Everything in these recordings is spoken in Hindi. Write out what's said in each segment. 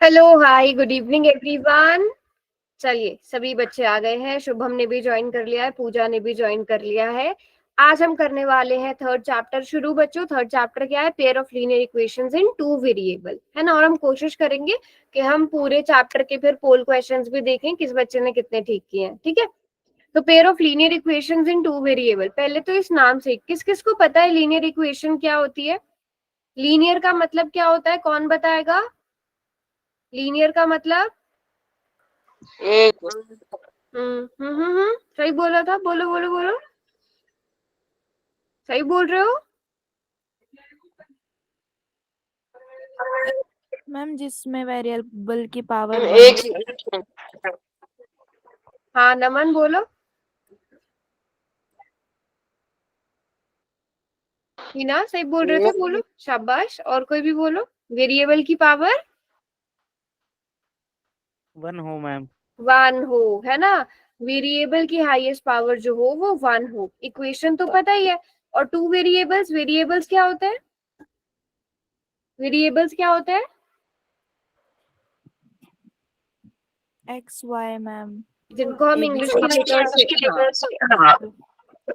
हेलो, हाय, गुड इवनिंग एवरीवन। चलिए, सभी बच्चे आ गए हैं। शुभम ने भी ज्वाइन कर लिया है, पूजा ने भी ज्वाइन कर लिया है। आज हम करने वाले हैं थर्ड चैप्टर शुरू। बच्चों, थर्ड चैप्टर क्या है? Pair of linear equations in two variable, है ना। और हम कोशिश करेंगे कि हम पूरे चैप्टर के फिर पोल क्वेश्चंस भी देखें, किस बच्चे ने कितने ठीक किए हैं। ठीक है, तो pair of linear equations in two variable. पहले तो इस नाम से किस किस को पता है लीनियर इक्वेशन क्या होती है? लीनियर का मतलब क्या होता है? कौन बताएगा? लीनियर का मतलब एक सही बोला था। बोलो बोलो बोलो, सही बोल रहे हो। मैम जिसमें वेरिएबल की पावर एक हाँ, नमन बोलो। हिना सही बोल रहे थे, बोलो, शाबाश। और कोई भी बोलो। वेरिएबल की पावर वन हो मैम। वन हो, है ना। वेरिएबल की हाईएस्ट पावर जो हो वो वन हो। इक्वेशन तो पता ही है। और टू वेरिएबल्स, वेरिएबल्स क्या होता है? वेरिएबल्स क्या होता है? एक्स वाई मैम, जिनको हम इंग्लिश की लेटर से, हाँ।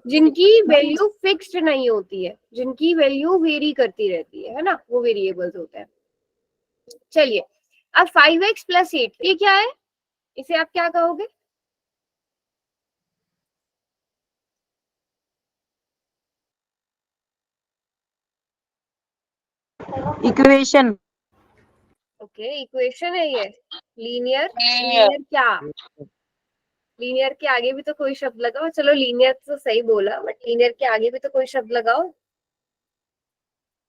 जिनकी वैल्यू फिक्स्ड नहीं होती है, जिनकी वैल्यू वेरी करती रहती है ना, वो वेरिएबल्स होते हैं। चलिए, अब 5x+8 ये क्या है? इसे आप क्या कहोगे? इक्वेशन। ओके, इक्वेशन है ये। लीनियर, लीनियर क्या? लीनियर के आगे भी तो कोई शब्द लगाओ। चलो, लीनियर तो सही बोला, बट लीनियर के आगे भी तो कोई शब्द लगाओ।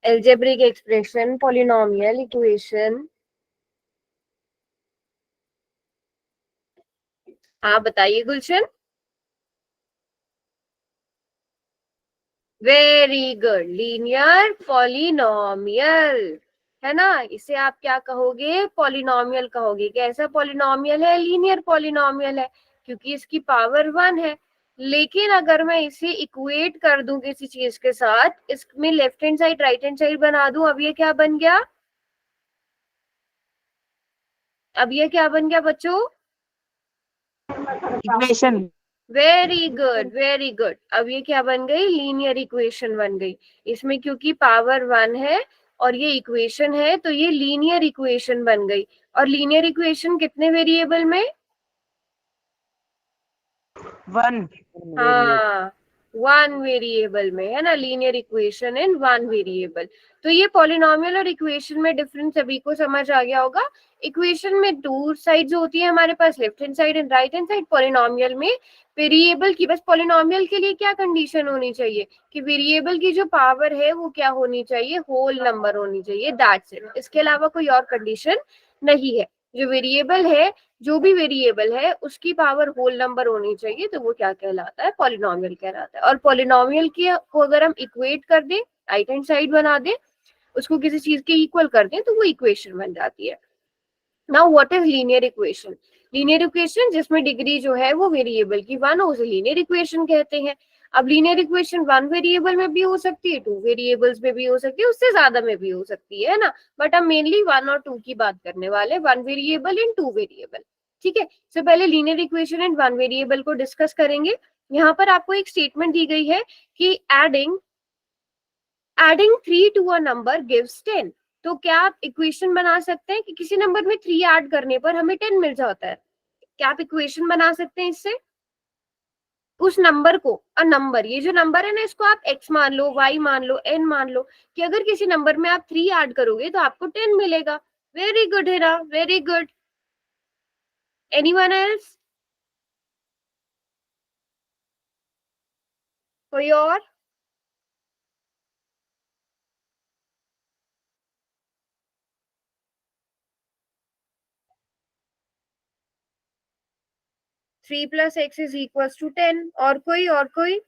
Algebraic expression, polynomial equation. हाँ, बताइए गुलशन। वेरी गुड, लीनियर पॉलिनोमियल, है ना। इसे आप क्या कहोगे? पॉलिनोमियल कहोगे। कैसा पॉलिनोमियल है? लीनियर पॉलिनोमियल है, क्योंकि इसकी पावर वन है। लेकिन अगर मैं इसे इक्वेट कर दूं किसी चीज के साथ, इसमें left hand side right hand side बना दूं, अब ये क्या बन गया? अब ये क्या बन गया बच्चों? Equation. Very good, very good. अब ये क्या बन गई? लीनियर इक्वेशन बन गई। इसमें क्योंकि पावर वन है और ये इक्वेशन है, तो ये लीनियर इक्वेशन बन गई। और लीनियर इक्वेशन कितने वेरिएबल में? वन। हाँ, वन वेरिएबल में, है ना। Linear equation in one variable. तो ये पॉलिनोमियल और इक्वेशन में डिफरेंस सभी को समझ आ गया होगा। इक्वेशन में टू साइड्स होती है हमारे पास, left hand side and right hand side. Polynomial में वेरिएबल की, बस पॉलिनोमियल के लिए क्या कंडीशन होनी चाहिए कि वेरिएबल की जो पावर है वो क्या होनी चाहिए? होल नंबर होनी चाहिए, दैट्स इट। इसके अलावा कोई और कंडीशन नहीं है। जो वेरिएबल है, जो भी वेरिएबल है, उसकी पावर होल नंबर होनी चाहिए, तो वो क्या कहलाता है? पॉलिनोमियल कहलाता है। और पॉलिनोमियल को अगर हम इक्वेट कर दें, राइट हैंड साइड बना दें, उसको किसी चीज के इक्वल कर दें, तो वो इक्वेशन बन जाती है। Now what is linear equation? Linear equation जिसमें डिग्री जो है वो वेरिएबल की वन हो, उसे लीनियर इक्वेशन कहते हैं। अब लीनियर इक्वेशन वन वेरिएबल में भी हो सकती है, टू वेरिएबल्स में भी हो सकती है, उससे ज्यादा में भी हो सकती है ना। बट हम मेनली वन और टू की बात करने वाले, one variable and two variable. ठीक है, तो पहले linear equation and one variable को डिस्कस करेंगे। यहाँ पर आपको एक स्टेटमेंट दी गई है कि adding 3 to a number gives 10। तो क्या आप इक्वेशन बना सकते हैं कि किसी नंबर में 3 ऐड करने पर हमें 10 मिल जाता है? क्या आप इक्वेशन बना सकते हैं इससे? उस नंबर को, अ नंबर, ये जो नंबर है ना, इसको आप x मान लो, y मान लो, n मान लो, कि अगर किसी नंबर में आप 3 ऐड करोगे तो आपको 10 मिलेगा। वेरी गुड है ना, वेरी गुड। Anyone else? कोई और? 3 + x = 10। और कोई? और कोई?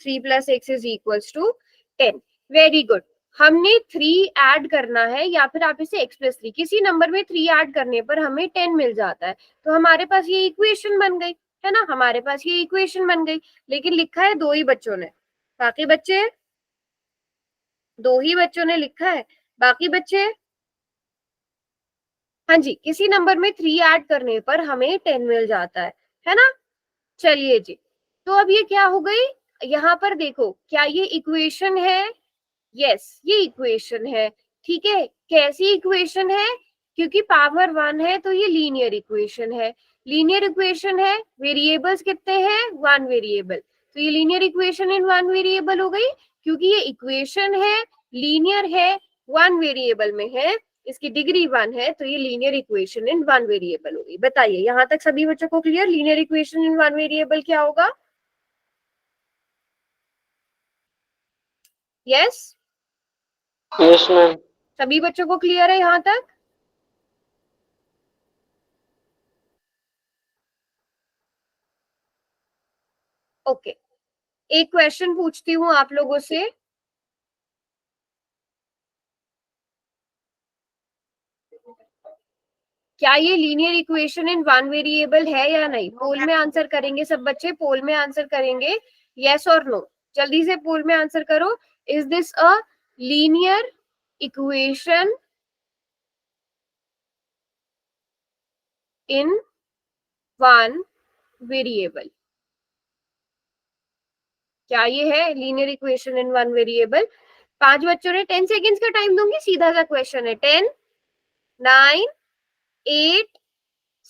3 + x = 10। Very good. हमने 3 ऐड करना है, या फिर आप इसे x+3, किसी नंबर में 3 ऐड करने पर हमें 10 मिल जाता है, तो हमारे पास ये इक्वेशन बन गई, है ना, हमारे पास ये इक्वेशन बन गई। लेकिन लिखा है दो ही बच्चों ने, बाकी बच्चे, दो ही बच्चों ने लिखा है, बाकी बच्चे, हाँ जी, किसी नंबर में 3 ऐड करने पर हमें 10 मिल जाता है ना। चलिए जी, तो अब ये क्या हो गई, यहाँ पर देखो क्या ये इक्वेशन है, यस ये इक्वेशन है, ठीक है। कैसी इक्वेशन है, क्योंकि पावर 1 है तो ये लीनियर इक्वेशन है। लीनियर इक्वेशन है, वेरिएबल्स कितने हैं, 1 वेरिएबल, तो ये लीनियर इक्वेशन इन 1 वेरिएबल हो गई। क्योंकि ये इक्वेशन है, लीनियर है, 1 वेरिएबल में है, इसकी डिग्री 1 है, तो ये लीनियर इक्वेशन इन 1 वेरिएबल होगी। बताइए यहाँ तक सभी बच्चों को clear, linear equation in 1 variable क्या होगा? Yes, yes ma'am. सभी बच्चों को क्लियर है यहाँ तक? ओके, एक क्वेश्चन पूछती हूँ आप लोगों से, क्या ये लीनियर इक्वेशन इन 1 वेरिएबल है या नहीं? पोल में आंसर करेंगे सब बच्चे, पोल में आंसर करेंगे यस और नो। जल्दी से पोल में आंसर करो, is this a linear equation in 1 variable? क्या ये है लीनियर इक्वेशन इन 1 वेरिएबल? 5 बच्चों ने 10 सेकेंड्स का टाइम दूंगी, सीधा सा क्वेश्चन है। 10, 9, 8,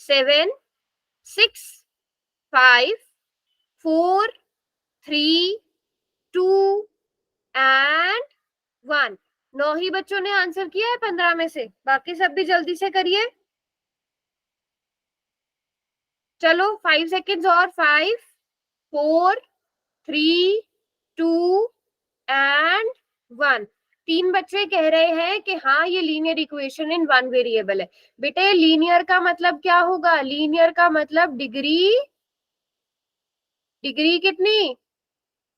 7, 6, 5, 4, 3, 2 एंड 1। 9 ही बच्चों ने आंसर किया है 15 में से, बाकी सब भी जल्दी से करिए। चलो 5 सेकेंड्स और, 5, 4, 3, 2 एंड 1। 3 बच्चे कह रहे हैं कि हाँ ये लीनियर इक्वेशन इन 1 वेरिएबल है। बेटे लीनियर का मतलब क्या होगा, लीनियर का मतलब डिग्री, डिग्री कितनी,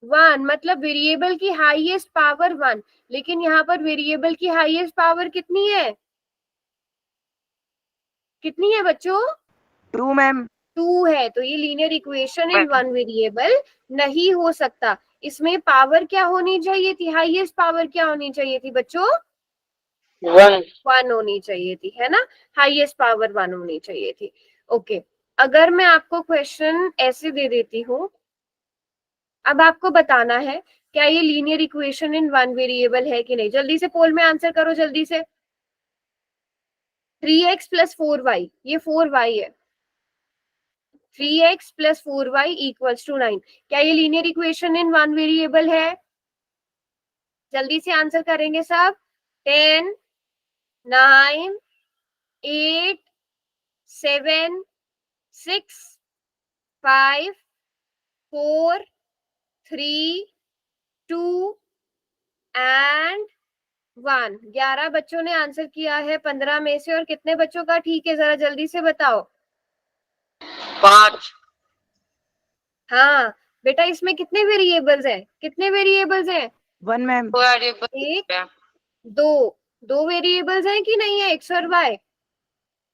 1, मतलब वेरिएबल की हाईएस्ट पावर 1। लेकिन यहाँ पर वेरिएबल की हाईएस्ट पावर कितनी है, कितनी है बच्चों? 2 मैम। 2 है, तो ये लीनियर इक्वेशन इन 1 वेरिएबल नहीं हो सकता। इसमें पावर क्या होनी चाहिए थी, हाईएस्ट पावर क्या होनी चाहिए थी बच्चों? 1 होनी चाहिए थी, है ना, हाईएस्ट पावर 1 होनी चाहिए थी। ओके, अगर मैं आपको क्वेश्चन ऐसे दे देती हूँ, अब आपको बताना है क्या ये लीनियर इक्वेशन इन 1 वेरिएबल है कि नहीं। जल्दी से पोल में आंसर करो, जल्दी से। 3x प्लस 4y, ये 4y है, 3x plus 4y equals to 9। क्या ये लीनियर इक्वेशन इन 1 वेरिएबल है? जल्दी से आंसर करेंगे सब। 10, 9, 8, 7, 6, 5, 4, 3, 2 एंड 1। 11 बच्चों ने आंसर किया है 15 में से, और कितने बच्चों का ठीक है, जरा जल्दी से बताओ। 5। हाँ बेटा, इसमें कितने वेरिएबल्स हैं, कितने वेरिएबल्स हैं? 1 मैम। एक, दो, दो वेरिएबल्स हैं कि नहीं है, एक्स और वाई।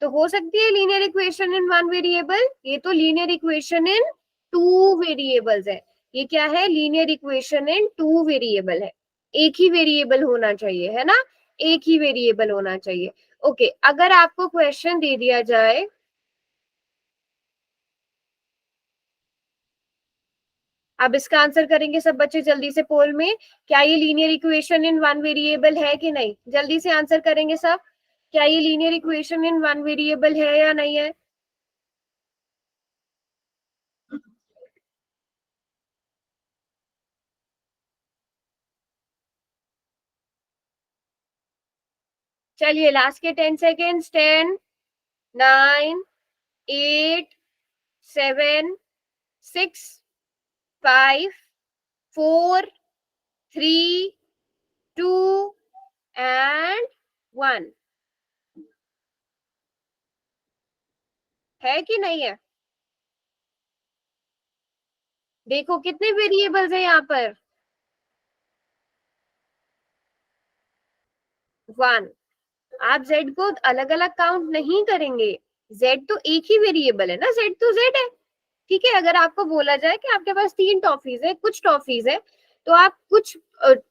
तो हो सकती है लीनियर इक्वेशन इन 1 वेरिएबल, ये तो लीनियर इक्वेशन इन 2 वेरिएबल्स है। ये क्या है, लीनियर इक्वेशन इन 2 वेरिएबल है। एक ही वेरिएबल होना चाहिए, है ना, एक ही वेरिएबल होना चाहिए। ओके, अगर आपको क्वेश्चन दे दिया जाए, अब इसका आंसर करेंगे सब बच्चे जल्दी से पोल में, क्या ये लीनियर इक्वेशन इन 1 वेरिएबल है कि नहीं। जल्दी से आंसर करेंगे सब, क्या ये लीनियर इक्वेशन इन 1 वेरिएबल है या नहीं है। चलिए लास्ट के 10 सेकेंड्स, 10, 9, 8, 7, 6, 5, 4, 3, 2 एंड 1। है कि नहीं है? देखो कितने वेरिएबल्स हैं यहाँ पर, 1। आप z को अलग अलग काउंट नहीं करेंगे, z तो एक ही वेरिएबल है ना, z तो z है, ठीक है, अगर आपको बोला जाए कि आपके पास 3 टॉफीज है, कुछ टॉफीज है, तो आप कुछ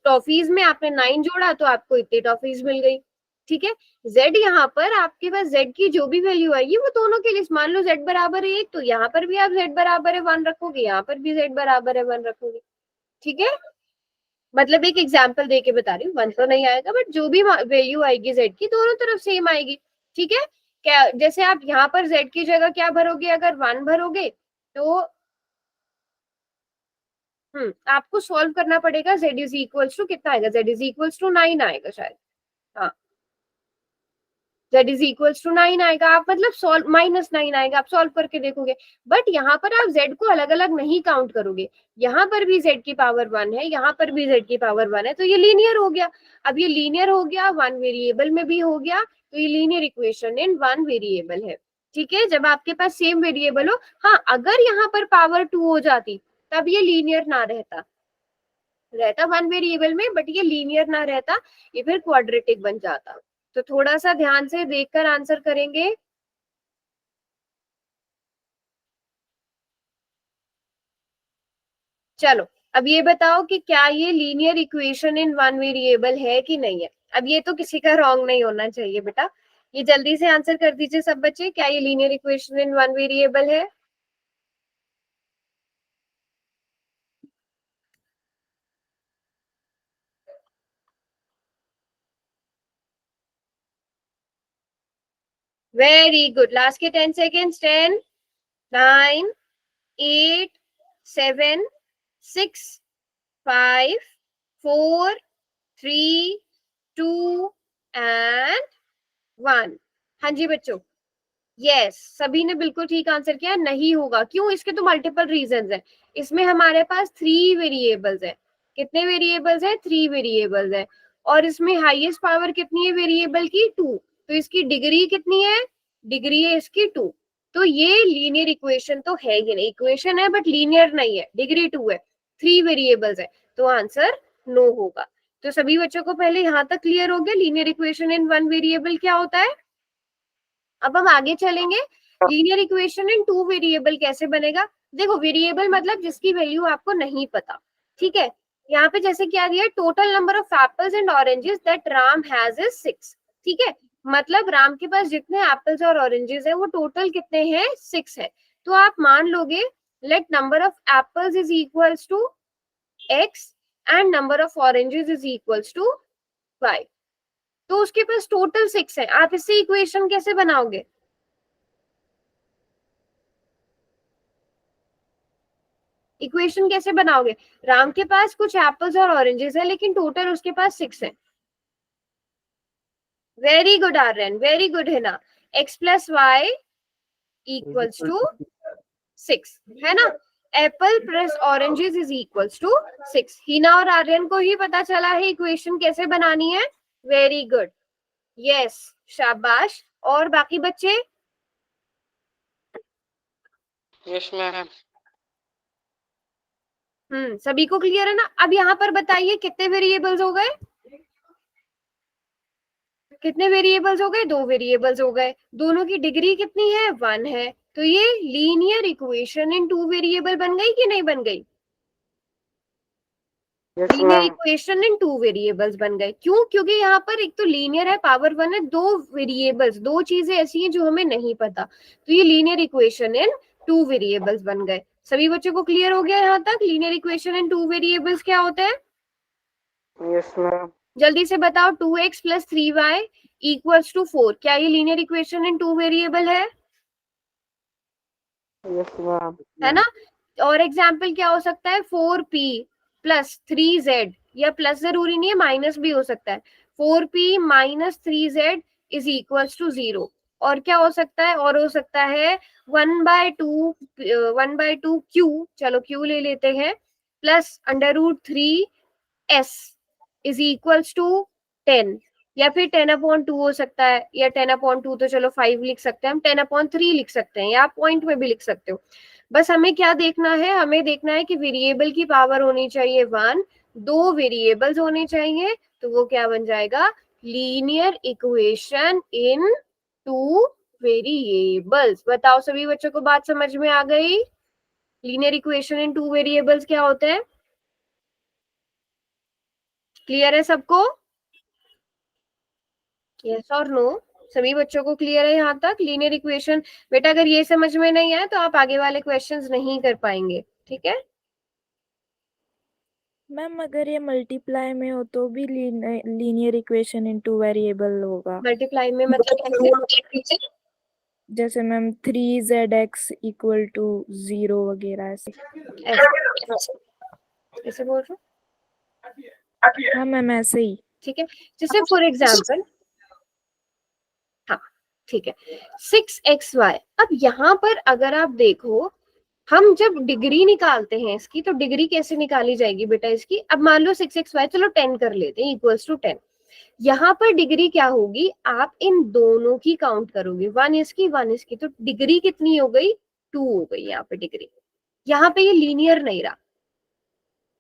टॉफीज में आपने 9 जोड़ा तो आपको इतनी टॉफीज मिल गई। ठीक है, z यहाँ पर आपके पास z की जो भी वैल्यू आएगी वो दोनों के लिए, मान लो z बराबर है 1, तो यहाँ पर भी आप z बराबर है 1 रखोगे, यहाँ पर भी z बराबर है 1 रखोगे। ठीक है, मतलब एक एग्जाम्पल दे के बता रही हूँ, 1 तो नहीं आएगा बट जो भी वैल्यू आएगी z की दोनों तरफ सेम आएगी। ठीक है, क्या जैसे आप यहाँ पर z की जगह क्या भरोगे, अगर 1 भरोगे तो आपको सॉल्व करना पड़ेगा, z इज इक्वल्स टू कितना आएगा, z इज इक्वल्स टू 9 आएगा शायद, हाँ z इज इक्वल्स टू 9 आएगा, आप मतलब सॉल्व -9 आएगा, आप सॉल्व करके देखोगे। बट यहाँ पर आप z को अलग अलग नहीं काउंट करोगे, यहाँ पर भी z की पावर 1 है, यहाँ पर भी z की पावर 1 है, तो ये लीनियर हो गया। अब ये लीनियर हो गया, 1 वेरिएबल में भी हो गया, तो ये लीनियर इक्वेशन इन 1 वेरिएबल है। ठीक है, जब आपके पास सेम वेरिएबल हो, हाँ अगर यहाँ पर पावर 2 हो जाती तब ये लीनियर ना रहता, रहता 1 वेरिएबल में, बट ये लीनियर ना रहता, ये फिर क्वाड्रेटिक बन जाता। तो थोड़ा सा ध्यान से देखकर आंसर करेंगे। चलो अब ये बताओ कि क्या ये लीनियर इक्वेशन इन 1 वेरिएबल है कि नहीं है। अब ये तो किसी का रॉन्ग नहीं होना चाहिए बेटा, ये जल्दी से आंसर कर दीजिए सब बच्चे, क्या ये लीनियर इक्वेशन इन 1 वेरिएबल है। वेरी गुड, लास्ट के 10 सेकेंड्स, 10 9 8 7 6 5 4 3 2 एंड 1। हाँ जी बच्चों, यस सभी ने बिल्कुल ठीक आंसर किया। नहीं होगा, क्यों, इसके तो मल्टीपल रीजंस है। इसमें हमारे पास 3 वेरिएबल्स है, कितने वेरिएबल्स है, 3 वेरिएबल्स है, और इसमें हाईएस्ट पावर कितनी है वेरिएबल की, 2, तो इसकी डिग्री कितनी है, डिग्री है इसकी 2, तो ये लीनियर इक्वेशन तो है ही नहीं, इक्वेशन है बट लीनियर नहीं है, डिग्री 2 है, 3 वेरिएबल्स है, तो आंसर नो होगा। तो सभी बच्चों को पहले यहाँ तक क्लियर हो गया लीनियर इक्वेशन इन 1 वेरिएबल क्या होता है। अब हम आगे चलेंगे, लीनियर इक्वेशन इन 2 वेरिएबल कैसे बनेगा। देखो वेरिएबल मतलब जिसकी वैल्यू आपको नहीं पता। ठीक है, यहाँ पे जैसे क्या दिया, total number of apples and oranges that Ram has is 6। ठीक है, मतलब राम के पास जितने एप्पल्स और ऑरेंजेस है वो टोटल कितने हैं, 6 है। तो आप मान लोगे let number of apples is equals to x and number of oranges is equals to y, तो उसके पास टोटल 6 है। आप इससे इक्वेशन कैसे बनाओगे, इक्वेशन कैसे बनाओगे, राम के पास कुछ एप्पल्स और ऑरेंजेस है लेकिन टोटल उसके पास 6 है। Very good Aryan, very good है ना, x plus y equals to 6 है ना, apple plus oranges is equals to 6। Hina और आर्यन को ही पता चला है इक्वेशन कैसे बनानी है, वेरी गुड, यस शाबाश। और बाकी बच्चे, यस मैम। सभी को क्लियर है ना। अब यहाँ पर बताइए कितने वेरिएबल्स हो गए, कितने वेरिएबल्स हो गए, 2 वेरिएबल्स हो गए, दोनों की डिग्री कितनी है, 1 है, तो ये लीनियर इक्वेशन इन 2 वेरिएबल बन गई कि नहीं बन गई, yes linear ma'am. Equation in 2 variables बन गए। क्यों, क्योंकि यहाँ पर एक तो लीनियर है, पावर 1 है, 2 वेरिएबल्स, 2 चीजें ऐसी हैं जो हमें नहीं पता, तो ये लीनियर इक्वेशन इन 2 वेरिएबल्स बन गए। सभी बच्चों को क्लियर हो गया यहाँ तक, लीनियर इक्वेशन इन 2 वेरिएबल्स क्या होते हैं। Yes ma'am. जल्दी से बताओ, 2x plus 3y equals to 4, क्या ये लीनियर इक्वेशन इन 2 वेरिएबल है, यस मैम। है ना। और एग्जाम्पल क्या हो सकता है, 4p प्लस 3z, या प्लस जरूरी नहीं है माइनस भी हो सकता है, 4p minus 3z is equals to 0। और क्या हो सकता है, और हो सकता है 1/2 q, चलो q ले लेते हैं, plus √3s is equals to 10, या फिर 10/2 हो सकता है, या 10/2 तो चलो 5 लिख सकते हैं हम, 10/3 लिख सकते हैं, या आप पॉइंट में भी लिख सकते हो। बस हमें क्या देखना है, हमें देखना है कि वेरिएबल की पावर होनी चाहिए 1, 2 वेरिएबल्स होने चाहिए, तो वो क्या बन जाएगा, लीनियर इक्वेशन इन 2 वेरिएबल्स। बताओ सभी बच्चों को बात समझ में आ गई। Linear equation in two variables क्या होते हैं? क्लियर है सबको? यस और नो? सभी बच्चों को क्लियर है यहाँ तक लीनियर इक्वेशन? बेटा अगर ये समझ में नहीं आए तो आप आगे वाले क्वेश्चंस नहीं कर पाएंगे, ठीक है? मैम अगर ये मल्टीप्लाई में हो तो भी linear equation in two variable होगा, मल्टीप्लाई में मतलब कैसे? जैसे मैम 3zx इक्वल टू 0 वगैरह ऐसे। ऐसे बोल रहे हो? हाँ मैम ऐसे ही। ठीक है, जैसे फॉर एग्जाम्पल, हाँ ठीक है, 6xy। अब यहाँ पर अगर आप देखो, हम जब डिग्री निकालते हैं इसकी, तो डिग्री कैसे निकाली जाएगी बेटा इसकी? अब मान लो 6xy, चलो 10 कर लेते हैं, इक्वल्स टू 10। यहाँ पर डिग्री क्या होगी? आप इन दोनों की काउंट करोगे, 1 इसकी 1 इसकी, तो डिग्री कितनी हो गई? 2 हो गई यहाँ पे डिग्री। यहाँ पे ये लीनियर नहीं रहा,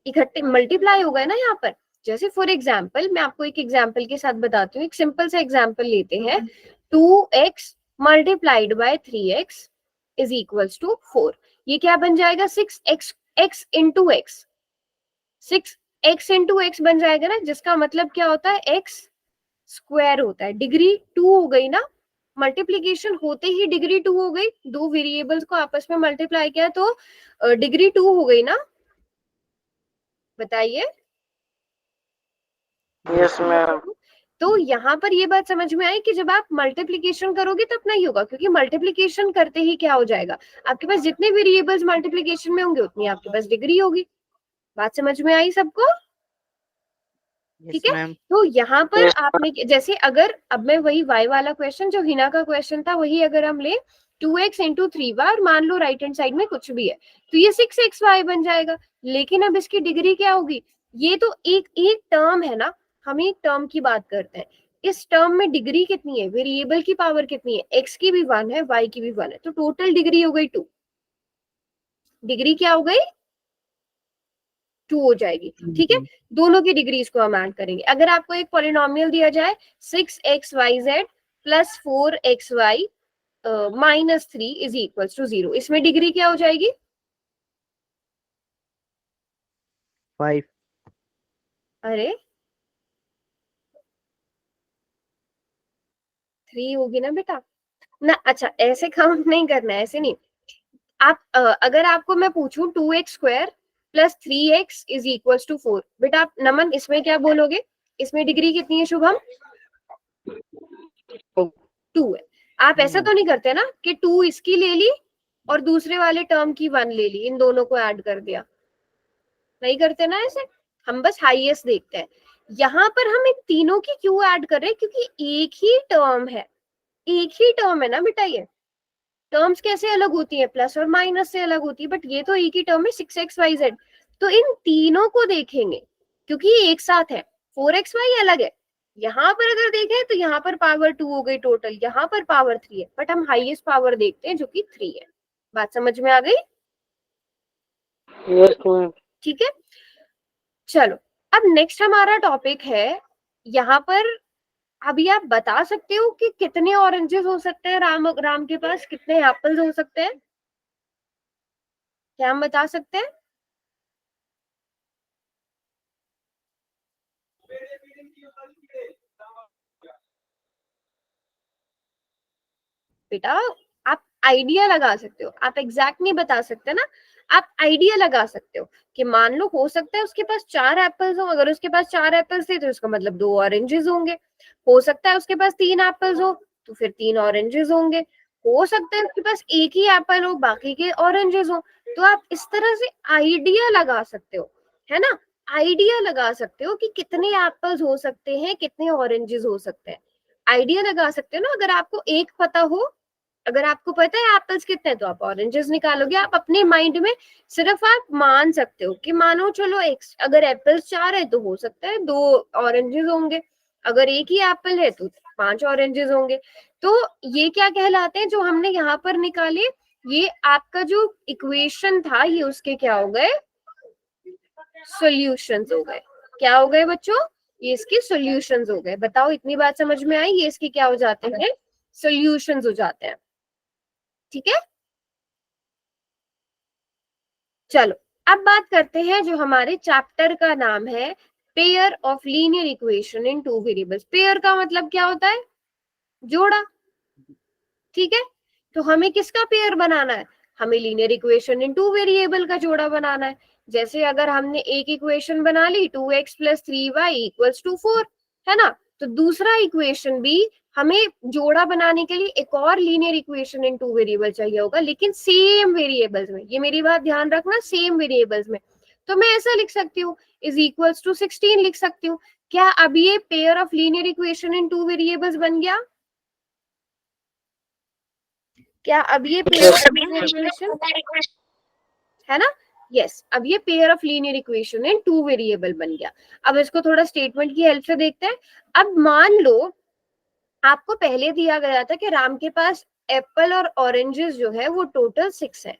इकट्ठे मल्टीप्लाई हो गए ना यहाँ पर। जैसे फॉर एग्जाम्पल, मैं आपको एक एग्जाम्पल के साथ बताती हूँ, एक सिंपल सा एग्जाम्पल लेते हैं। 2x multiplied by 3x is equals to 4। ये क्या बन जाएगा? 6x x into x, 6x into x बन जाएगा ना, जिसका मतलब क्या होता है? x स्क्वायर होता है। डिग्री 2 हो गई ना, मल्टीप्लीकेशन होते ही डिग्री 2 हो गई। दो वेरिएबल्स को आपस में मल्टीप्लाई किया तो डिग्री 2 हो गई ना, बताइए। Yes ma'am. तो यहाँ पर ये बात समझ में आई कि जब आप मल्टीप्लीकेशन करोगे तब नहीं होगा, क्योंकि मल्टीप्लीकेशन करते ही क्या हो जाएगा? आपके पास जितने वेरिएबल्स मल्टीप्लीकेशन में होंगे उतनी आपके पास डिग्री होगी। बात समझ में आई सबको? ठीक है, तो यहाँ पर आपने जैसे, अगर अब मैं वही y वाला क्वेश्चन जो हिना का क्वेश्चन था वही अगर हम ले, 2x इंटू 3y, और मान लो राइट हैंड साइड में कुछ भी है, तो ये 6xy बन जाएगा। लेकिन अब इसकी डिग्री क्या होगी? ये तो एक एक टर्म है ना, हम एक टर्म की बात करते हैं। इस टर्म में डिग्री कितनी है? वेरिएबल की पावर कितनी है? x की भी 1 है, y की भी 1 है, तो टोटल डिग्री हो गई 2। डिग्री क्या हो गई? 2 हो जाएगी। ठीक है, दोनों की डिग्रीज को हम ऐड करेंगे। अगर आपको एक पॉलिनोमियल दिया जाए 6xyz plus 4xy minus 3 is equal to 0, इसमें डिग्री क्या हो जाएगी? 5। अरे 3 होगी ना बेटा ना। अच्छा ऐसे काउंट नहीं करना है, ऐसे नहीं। आप अगर आपको मैं पूछूं 2x² plus 3x is equal to 4, बेटा आप नमन इसमें क्या बोलोगे? इसमें डिग्री कितनी है शुभम? 2 है। आप ऐसा तो नहीं करते ना कि 2 इसकी ले ली और दूसरे वाले टर्म की 1 ले ली, इन दोनों को ऐड कर दिया? नहीं करते ना ऐसे, हम बस हाईएस्ट देखते हैं। यहाँ पर हम इन तीनों की क्यों ऐड कर रहे हैं? क्योंकि एक ही टर्म है, एक ही टर्म है ना बेटा। ये टर्म्स कैसे अलग होती है? प्लस और माइनस से अलग होती है, बट ये तो एक ही टर्म है 6xyz। तो इन तीनों को देखेंगे क्योंकि ये एक साथ है, 4xy अलग है। यहाँ पर अगर देखें तो यहाँ पर पावर 2 हो गई टोटल, यहाँ पर पावर 3 है, बट हम हाईएस्ट पावर देखते हैं जो कि 3 है। बात समझ में आ गई? Yes ma'am. ठीक है, चलो अब नेक्स्ट हमारा टॉपिक है। यहाँ पर अभी आप बता सकते हो कि कितने ऑरेंजेस हो सकते हैं? राम के पास कितने एप्पल्स हो सकते हैं? क्या हम बता सकते हैं? बेटा आप आइडिया लगा सकते हो, आप एग्जैक्ट नहीं बता सकते ना, आप आइडिया लगा सकते हो कि मान लो हो सकता है उसके पास 4 एप्पल्स हो। अगर उसके पास 4 एप्पल्स थे तो उसका मतलब 2 ऑरेंजेस होंगे। हो सकता है उसके पास 3 एप्पल्स हो तो फिर 3 ऑरेंजेस होंगे। हो सकता है उसके पास एक ही एप्पल हो, बाकी के ऑरेंजेस हो। तो आप इस तरह से आइडिया लगा सकते हो, है ना? आइडिया लगा सकते हो कि कितने एप्पल्स हो सकते हैं, कितने ऑरेंजेस हो सकते हैं। आइडिया लगा सकते हो ना। अगर आपको एक पता हो, अगर आपको पता है एप्पल्स कितने हैं तो आप ऑरेंजेस निकालोगे। आप अपने माइंड में सिर्फ आप मान सकते हो कि मानो चलो अगर एप्पल्स 4 है तो हो सकता है 2 ऑरेंजेस होंगे, अगर एक ही एप्पल है तो 5 ऑरेंजेस होंगे। तो ये क्या कहलाते हैं जो हमने यहाँ पर निकाले? ये आपका जो इक्वेशन था ये उसके क्या हो गए? सॉल्यूशंस हो गए। क्या हो गए बच्चों? ये इसके सॉल्यूशंस हो गए। बताओ इतनी बात समझ में आई? ये इसके क्या हो जाते हैं? सॉल्यूशंस हो जाते हैं। ठीक है, चलो अब बात करते हैं जो हमारे चैप्टर का नाम है pair of linear equation in two variables. Pair का मतलब क्या होता है? जोड़ा। ठीक है, तो हमें किसका पेयर बनाना है? हमें linear equation in two variable का जोड़ा बनाना है। जैसे अगर हमने एक इक्वेशन बना ली 2x + 3y = 4, है ना, तो दूसरा इक्वेशन भी हमें जोड़ा बनाने के लिए एक और linear equation in two variable चाहिए होगा, लेकिन सेम वेरिएबल्स में। ये मेरी बात ध्यान रखना, सेम वेरिएबल्स में। तो मैं ऐसा लिख सकती हूँ = 16 लिख सकती हूँ। क्या अब ये pair of linear equation in two variables बन गया? क्या अब ये पेयर ऑफ लीनियर इक्वेशन है ना? यस, अब ये pair of linear equation in two variable बन गया। अब इसको थोड़ा स्टेटमेंट की हेल्प से देखते हैं। अब मान लो आपको पहले दिया गया था कि राम के पास एप्पल और ऑरेंजेस जो है वो टोटल 6 है।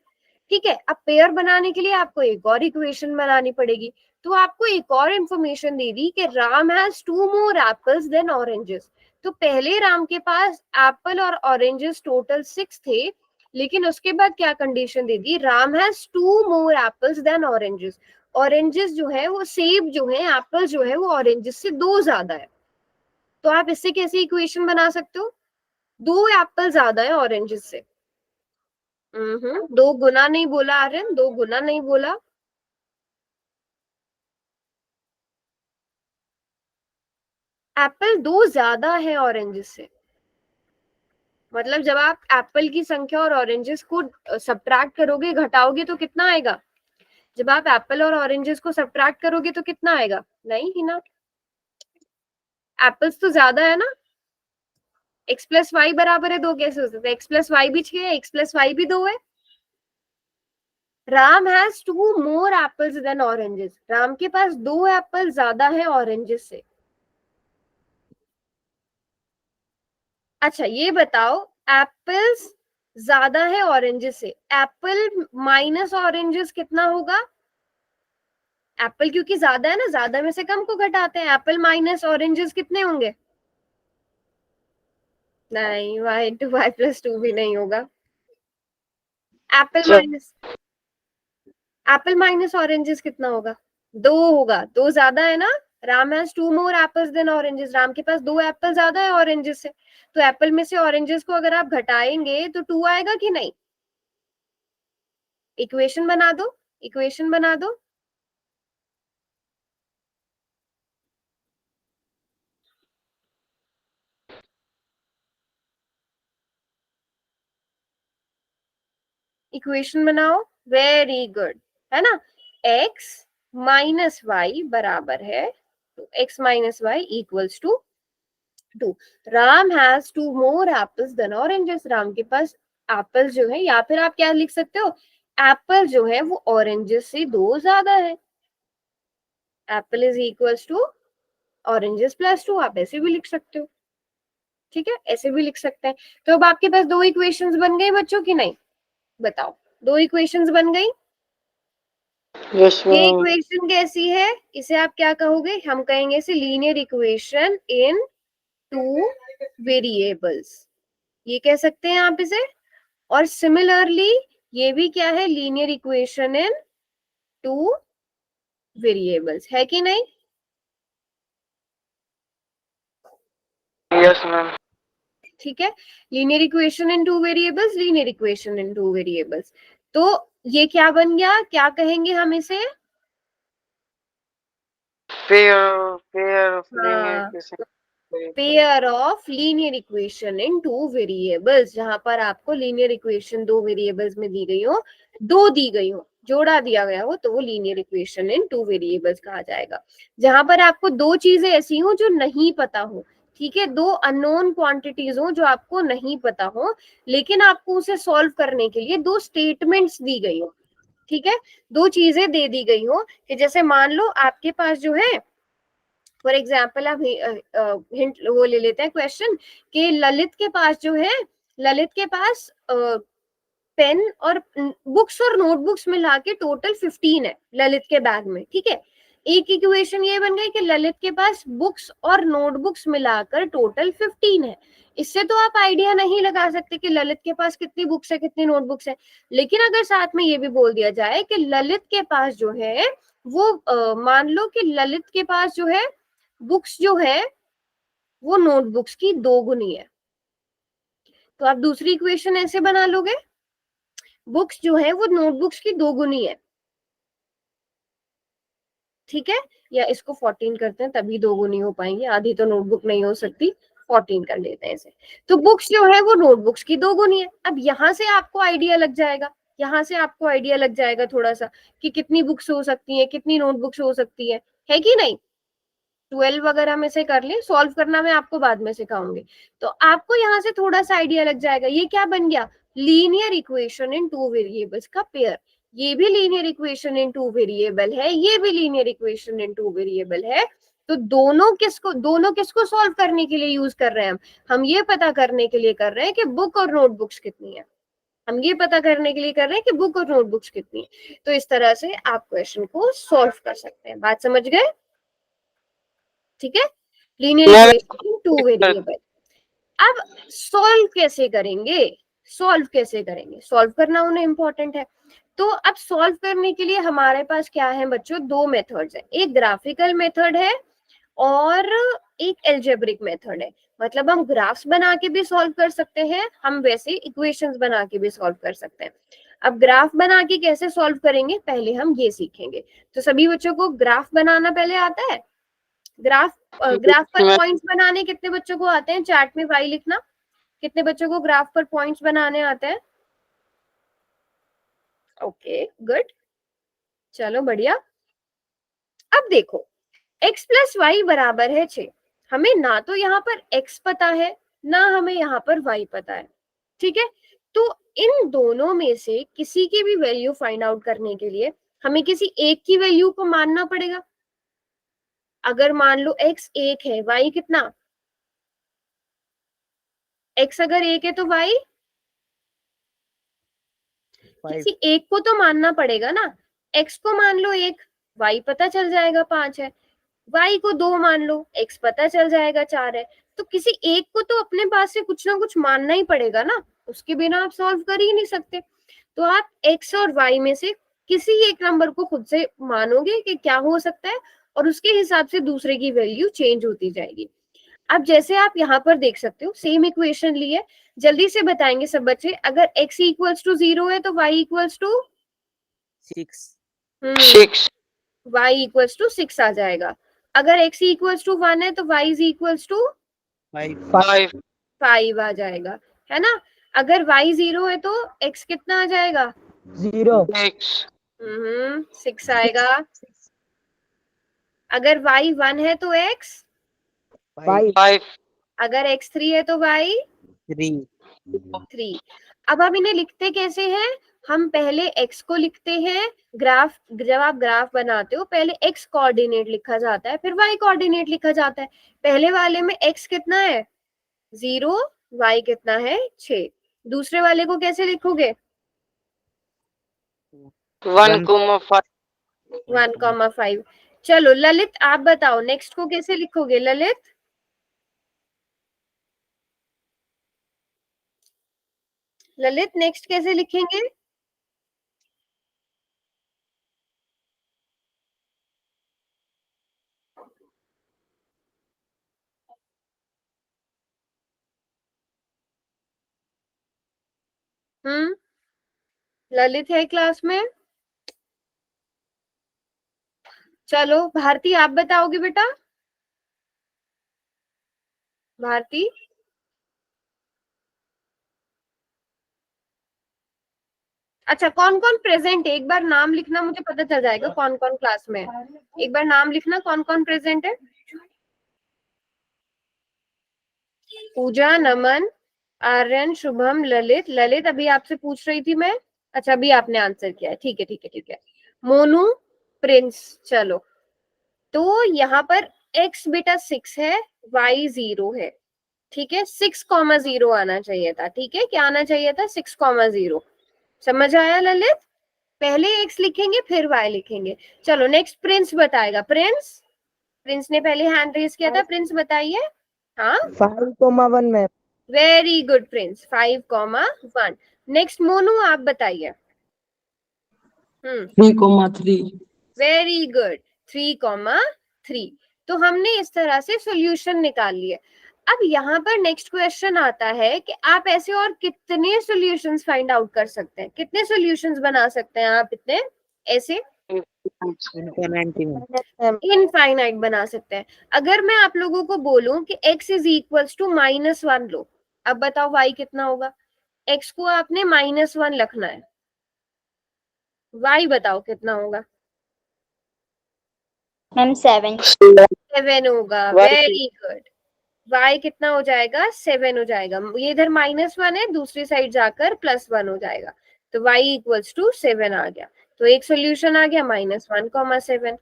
ठीक है, अब पेयर बनाने के लिए आपको एक और इक्वेशन बनानी पड़ेगी। तो आपको एक और इंफॉर्मेशन दे दी कि Ram has 2 more apples than oranges. तो पहले राम के पास एप्पल और ऑरेंजेस टोटल 6 थे, लेकिन उसके बाद क्या कंडीशन दे दी? Ram has 2 more apples than oranges. Oranges जो है वो सेब जो है, एप्पल जो है वो ऑरेंजेस से 2 ज्यादा है। तो आप इससे कैसे इक्वेशन बना सकते हो? 2 एप्पल ज्यादा है ऑरेंजेस से। 2 गुना नहीं बोला आर्यन, 2 गुना नहीं बोला। एप्पल 2 ज्यादा है ऑरेंजेस से। मतलब जब आप एप्पल की संख्या और ऑरेंजेस को सब्ट्रैक्ट करोगे, घटाओगे, तो कितना आएगा? जब आप एप्पल और ऑरेंजेस को सब्ट्रैक्ट करोगे तो कितना आएगा? नहीं ही ना, एप्पल्स तो ज्यादा है ना। x + y बराबर है 2 कैसे हो सकता है? x + y भी 6 है, x + y भी 2 है। Ram has 2 more apples than oranges. Ram के पास 2 एप्पल ज्यादा है ऑरेंजेस से। अच्छा ये बताओ, एप्पल्स ज्यादा है ऑरेंजेस से, एप्पल माइनस ऑरेंजेस कितना होगा? एप्पल क्योंकि ज्यादा है ना, ज्यादा में से कम को घटाते हैं। एप्पल माइनस ऑरेंजेस कितने होंगे? नहीं, y × y + 2 भी नहीं होगा। एप्पल माइनस ऑरेंजेस कितना होगा? 2 होगा। 2 ज्यादा है ना। Ram has 2 more apples than oranges. Ram के पास 2 एप्पल ज्यादा है ऑरेंजेस से। तो एप्पल में से ऑरेंजेस को अगर आप घटाएंगे तो 2 आएगा कि नहीं? इक्वेशन बना दो, इक्वेशन बना दो। इक्वेशन बनाओ, वेरी गुड, है ना। x - y बराबर है, तो x - y = 2। Ram has 2 more apples than oranges. Ram के पास एप्पल जो है, या फिर आप क्या लिख सकते हो, एप्पल जो है वो ऑरेंजेस से 2 ज्यादा है। एप्पल = ऑरेंजेस + 2, आप ऐसे भी लिख सकते हो। ठीक है, ऐसे भी लिख सकते हैं। तो अब आपके पास 2 इक्वेशंस बन गई बच्चों की नहीं? बताओ, 2 इक्वेशंस बन गई। यस ये मैम। इक्वेशन कैसी है? इसे आप क्या कहोगे? हम कहेंगे इसे linear equation in two variables, ये कह सकते हैं आप इसे। और सिमिलरली ये भी क्या है? Linear equation in two variables, है कि नहीं? Yes ma'am. ठीक है, linear equation in two variables, linear equation in two variables. तो ये क्या बन गया? क्या कहेंगे हम इसे? पेयर ऑफ लीनियर हाँ, equation. Pair of linear equation in two variables. जहां पर आपको लीनियर इक्वेशन 2 वेरिएबल्स में दी गई हो, 2 दी गई हो, जोड़ा दिया गया हो, तो वो linear equation in two variables कहा जाएगा। जहां पर आपको 2 चीजें ऐसी हो जो नहीं पता हो, ठीक है, 2 अननोन क्वांटिटीज हो जो आपको नहीं पता हो, लेकिन आपको उसे सॉल्व करने के लिए 2 स्टेटमेंट्स दी गई हो। ठीक है, 2 चीजें दे दी गई हो कि जैसे मान लो आपके पास जो है, फॉर एग्जाम्पल आप हिंट वो ले लेते हैं क्वेश्चन, कि ललित के पास जो है, ललित के पास पेन और बुक्स और नोटबुक्स मिला के टोटल 15 है ललित के बैग में। ठीक है, एक इक्वेशन ये बन गई कि ललित के पास बुक्स और नोटबुक्स मिलाकर टोटल 15 है। इससे तो आप आइडिया नहीं लगा सकते कि ललित के पास कितनी बुक्स है, कितनी नोटबुक्स है। लेकिन अगर साथ में ये भी बोल दिया जाए कि ललित के पास जो है वो मान लो कि ललित के पास जो है बुक्स जो है वो नोटबुक्स की 2 गुनी है, तो आप दूसरी इक्वेशन ऐसे बना लोगे, बुक्स जो है वो नोटबुक्स की 2 गुनी है, ठीक है। या इसको 14 करते हैं, तभी 2 गुनी हो पाएंगे, आधी तो नोटबुक नहीं हो सकती, 14 कर लेते हैं इसे। तो बुक्स जो है वो नोटबुक्स की 2 गुनी है। अब यहाँ से आपको आइडिया लग जाएगा, यहाँ से आपको आइडिया लग जाएगा थोड़ा सा कि कितनी बुक्स हो सकती है, कितनी नोटबुक्स हो सकती है कि नहीं। 12 वगैरह में से कर ले, सॉल्व करना मैं आपको बाद में सिखाऊंगी। तो आपको यहाँ से थोड़ा सा आइडिया लग जाएगा। ये क्या बन गया, लीनियर इक्वेशन इन 2 वेरिएबल्स का पेयर। ये भी लीनियर इक्वेशन इन 2 वेरिएबल है, ये भी लीनियर इक्वेशन इन 2 वेरिएबल है। तो दोनों किसको सॉल्व करने के लिए यूज कर रहे हैं हम ये पता करने के लिए कर रहे हैं कि बुक और नोटबुक्स कितनी है। हम ये पता करने के लिए कर रहे हैं कि बुक और नोटबुक्स कितनी है। तो इस तरह से आप क्वेश्चन को सॉल्व कर सकते हैं। बात समझ गए, ठीक है। Linear equation in 2 variable. अब सॉल्व कैसे करेंगे, सॉल्व करना उन्हें इंपॉर्टेंट है। तो अब सॉल्व करने के लिए हमारे पास क्या है बच्चों, 2 मेथड्स है, एक ग्राफिकल मेथड है और एक एल्जेब्रिक मेथड है। मतलब हम ग्राफ्स बना के भी सॉल्व कर सकते हैं, हम वैसे इक्वेशंस बना के भी सॉल्व कर सकते हैं। अब ग्राफ बना के कैसे सॉल्व करेंगे पहले हम ये सीखेंगे। तो सभी बच्चों को ग्राफ बनाना पहले आता है। ग्राफ पर पॉइंट्स बनाने कितने बच्चों को आते हैं, चार्ट में वाई लिखना, कितने बच्चों को ग्राफ पर पॉइंट्स बनाने आते हैं। ओके गुड, चलो बढ़िया। अब देखो x प्लस वाई बराबर है 6। हमें ना तो यहाँ पर x पता है ना हमें यहाँ पर y पता है, ठीक है। तो इन दोनों में से किसी की भी वैल्यू फाइंड आउट करने के लिए हमें किसी एक की वैल्यू को मानना पड़ेगा। अगर मान लो x 1 है, y कितना, x अगर 1 है तो y किसी एक को तो मानना पड़ेगा ना। x को मान लो 1, y पता चल जाएगा 5 है, y को 2 मान लो, x पता चल जाएगा 4 है। तो किसी एक को तो अपने पास से कुछ ना कुछ मानना ही पड़ेगा ना, उसके बिना आप सॉल्व कर ही नहीं सकते। तो आप x और y में से किसी एक नंबर को खुद से मानोगे कि क्या हो सकता है, और उसके हिसाब से दूसरे की वैल्यू चेंज होती जाएगी। अब जैसे आप यहाँ पर देख सकते हो, सेम इक्वेशन ली है, जल्दी से बताएंगे सब बच्चे। अगर x इक्वल्स टू 0 है तो y equals to 6 y equals to 6 आ जाएगा। अगर x इक्वल्स टू 1 है तो y इज इक्वल्स टू 5 5 आ जाएगा, है ना। अगर y 0 है तो x कितना आ जाएगा, 6 6 आएगा। अगर y 1 है तो x, 5 अगर x 3 है तो y 3। अब हम इन्हें लिखते कैसे हैं, हम पहले x को लिखते हैं, ग्राफ जब आप ग्राफ बनाते हो पहले x कोऑर्डिनेट लिखा जाता है, फिर y कोऑर्डिनेट लिखा जाता है। पहले वाले में x कितना है 0, y कितना है 6। दूसरे वाले को कैसे लिखोगे 1,5 1,5। चलो ललित आप बताओ नेक्स्ट को कैसे लिखोगे, ललित नेक्स्ट कैसे लिखेंगे। ललित है क्लास में, चलो भारती आप बताओगे बेटा, भारती। अच्छा कौन कौन प्रेजेंट है, एक बार नाम लिखना, मुझे पता चल जाएगा कौन कौन क्लास में है। एक बार नाम लिखना कौन कौन प्रेजेंट है। पूजा, नमन, आर्यन, शुभम, ललित। ललित अभी आपसे पूछ रही थी मैं, अच्छा अभी आपने आंसर किया है, ठीक है ठीक है ठीक है। मोनू, प्रिंस। चलो तो यहाँ पर x बेटा 6 है, y 0 है, ठीक है। 6,0 आना चाहिए था, ठीक है। क्या आना चाहिए था 6,0। समझ आया ललित, पहले x लिखेंगे फिर y लिखेंगे। चलो नेक्स्ट प्रिंस बताएगा। प्रिंस ने पहले हैंड रेज किया था, प्रिंस बताइए। हाँ 5,1 ma'am. Very good Prince, 5,1। Next Monu आप बताइए। 3,3। Very good, 3,3। तो हमने इस तरह से सॉल्यूशन निकाल लिए। अब यहाँ पर नेक्स्ट क्वेश्चन आता है कि आप ऐसे और कितने सॉल्यूशंस फाइंड आउट कर सकते हैं, कितने सॉल्यूशंस बना सकते हैं आप इतने ऐसे? इनफाइनाइट बना सकते हैं। अगर मैं आप लोगों को बोलूं कि x इज इक्वल्स टू -1 लो, अब बताओ y कितना होगा? x को आपने -1 रखना है, y बताओ कितना होगा? मैम 7। 7 होगा। वेरी गुड, y कितना हो जाएगा? 7 हो जाएगा। ये इधर -1 है, दूसरी साइड जाकर +1 हो जाएगा, तो y इक्वल्स टू 7 आ गया। तो एक सोल्यूशन आ गया -1,7।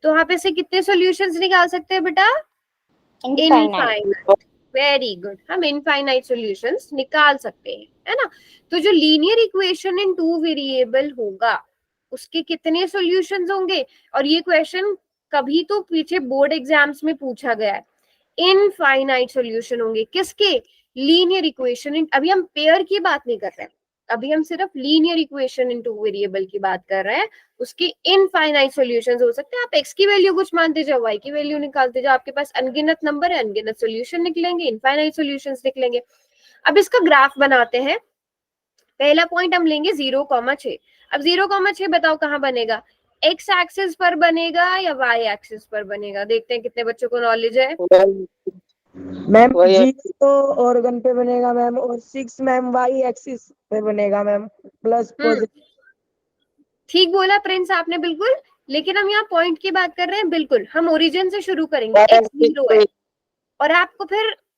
तो आप ऐसे कितने सॉल्यूशंस निकाल सकते हैं बेटा? इनफाइनाइट। वेरी गुड, हम इनफाइनाइट सॉल्यूशंस निकाल सकते हैं, है ना। तो जो लीनियर इक्वेशन इन 2 वेरिएबल होगा उसके कितने सॉल्यूशंस होंगे? और ये क्वेश्चन कभी तो पीछे बोर्ड एग्जाम्स में पूछा गया है। इनफाइनाइट सॉल्यूशन होंगे किसके? Linear equation. अभी हम पेयर की बात नहीं कर रहे हैं, अभी हम सिर्फ लीनियर इक्वेशन इन 2 वेरिएबल की बात कर रहे हैं। उसके इनफाइनाइट सॉल्यूशंस हो सकते हैं। आप x की वैल्यू कुछ मानते जाओ, y की वैल्यू निकालते जाओ, आपके पास अनगिनत नंबर है, अनगिनत सॉल्यूशन निकलेंगे, इनफाइनाइट सॉल्यूशंस निकलेंगे। अब इसका ग्राफ बनाते हैं। पहला पॉइंट हम लेंगे 0,6। अब 0,6 बताओ कहाँ बनेगा? x एक्सिस पर बनेगा या y एक्सिस पर बनेगा? देखते हैं कितने बच्चों को नॉलेज है। मैम वही 0 ऑर्गन पे बनेगा मैम, और 6 मैम वाई एक्सिस पे बनेगा मैम, प्लस पॉजिटिव। ठीक बोला प्रिंस आपने बिल्कुल, लेकिन हम यहाँ पॉइंट की बात कर रहे हैं। बिल्कुल हम ओरिजिन से शुरू करेंगे। x 0 है और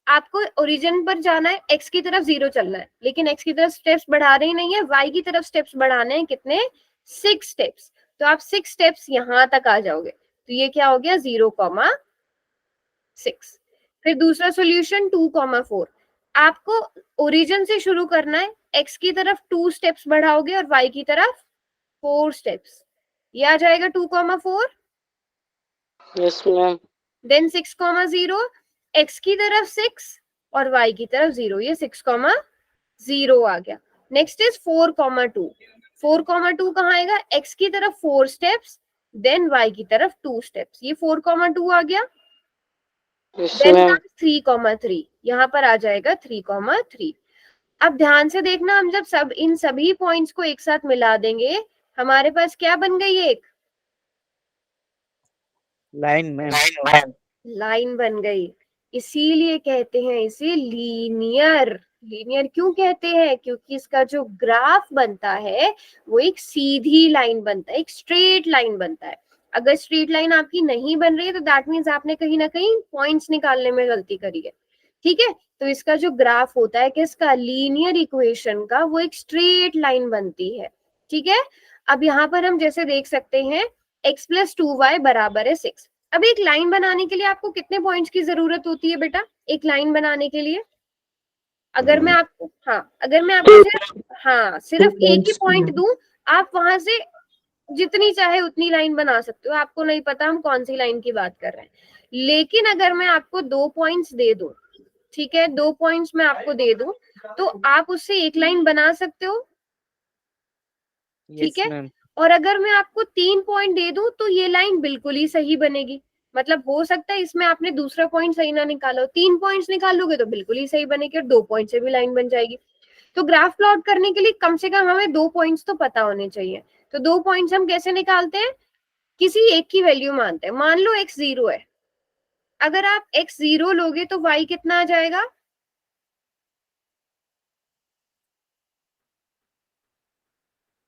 आपको ओरिजिन पर जाना है, x की तरफ 0 चलना है, लेकिन x की तरफ स्टेप्स बढ़ा रहे नहीं है, y की तरफ स्टेप्स बढ़ाने हैं। कितने? 6 स्टेप्स। तो आप 6 स्टेप्स यहाँ तक आ जाओगे, तो ये क्या हो गया? 0,6। फिर दूसरा सॉल्यूशन 2,4। आपको ओरिजिन से शुरू करना है, x की तरफ 2 स्टेप्स बढ़ाओगे और y की तरफ 4 स्टेप्स, ये आ जाएगा 2,4। Yes ma'am. देन 6,0, x की तरफ 6 और y की तरफ 0, ये 6,0 आ गया। Next is 4,2। 4,2 कहाँ आएगा? x की तरफ 4 स्टेप्स, देन y की तरफ 2 स्टेप्स, ये 4,2 आ गया। Yes then ma'am. 3,3, यहाँ पर आ जाएगा 3,3। अब ध्यान से देखना, हम जब इन सभी पॉइंट्स को एक साथ मिला देंगे, हमारे पास क्या बन गई? एक लाइन मैम। लाइन बन गई। इसीलिए कहते हैं इसे लीनियर। लीनियर क्यों कहते हैं? क्योंकि इसका जो ग्राफ बनता है वो एक सीधी लाइन बनता है, एक स्ट्रेट लाइन बनता है। अगर स्ट्रेट लाइन आपकी नहीं बन रही है तो दैट मीन्स आपने कहीं ना कहीं पॉइंट्स निकालने में गलती करी है। ठीक है, तो इसका जो ग्राफ होता है किसका? लीनियर इक्वेशन का, वो एक स्ट्रेट लाइन बनती है। ठीक है, अब यहाँ पर हम जैसे देख सकते हैं x + 2y = 6। अब एक लाइन बनाने के लिए आपको कितने पॉइंट्स की जरूरत होती है बेटा? एक लाइन बनाने के लिए अगर मैं आपको सिर्फ एक ही पॉइंट दूं, आप वहां से जितनी चाहे उतनी लाइन बना सकते हो। आपको नहीं पता हम कौन सी लाइन की बात कर रहे हैं, लेकिन अगर मैं आपको 2 पॉइंट्स दे दूं, ठीक है, 2 पॉइंट्स मैं आपको दे दूं, तो आप उससे एक लाइन बना सकते हो। ठीक है, और अगर मैं आपको 3 पॉइंट दे दूं तो ये लाइन बिल्कुल ही सही बनेगी। मतलब हो सकता है इसमें आपने दूसरा पॉइंट सही ना निकालो, 3 पॉइंट्स निकाल लोगे तो बिल्कुल ही सही बनेगी और 2 पॉइंट से भी लाइन बन जाएगी। तो ग्राफ प्लॉट करने के लिए कम से कम हमें 2 पॉइंट्स तो पता होने चाहिए। तो 2 पॉइंट्स हम कैसे निकालते हैं? किसी एक की वैल्यू मानते हैं। मान लो x 0 है, अगर आप x 0 लोगे तो y कितना आ जाएगा?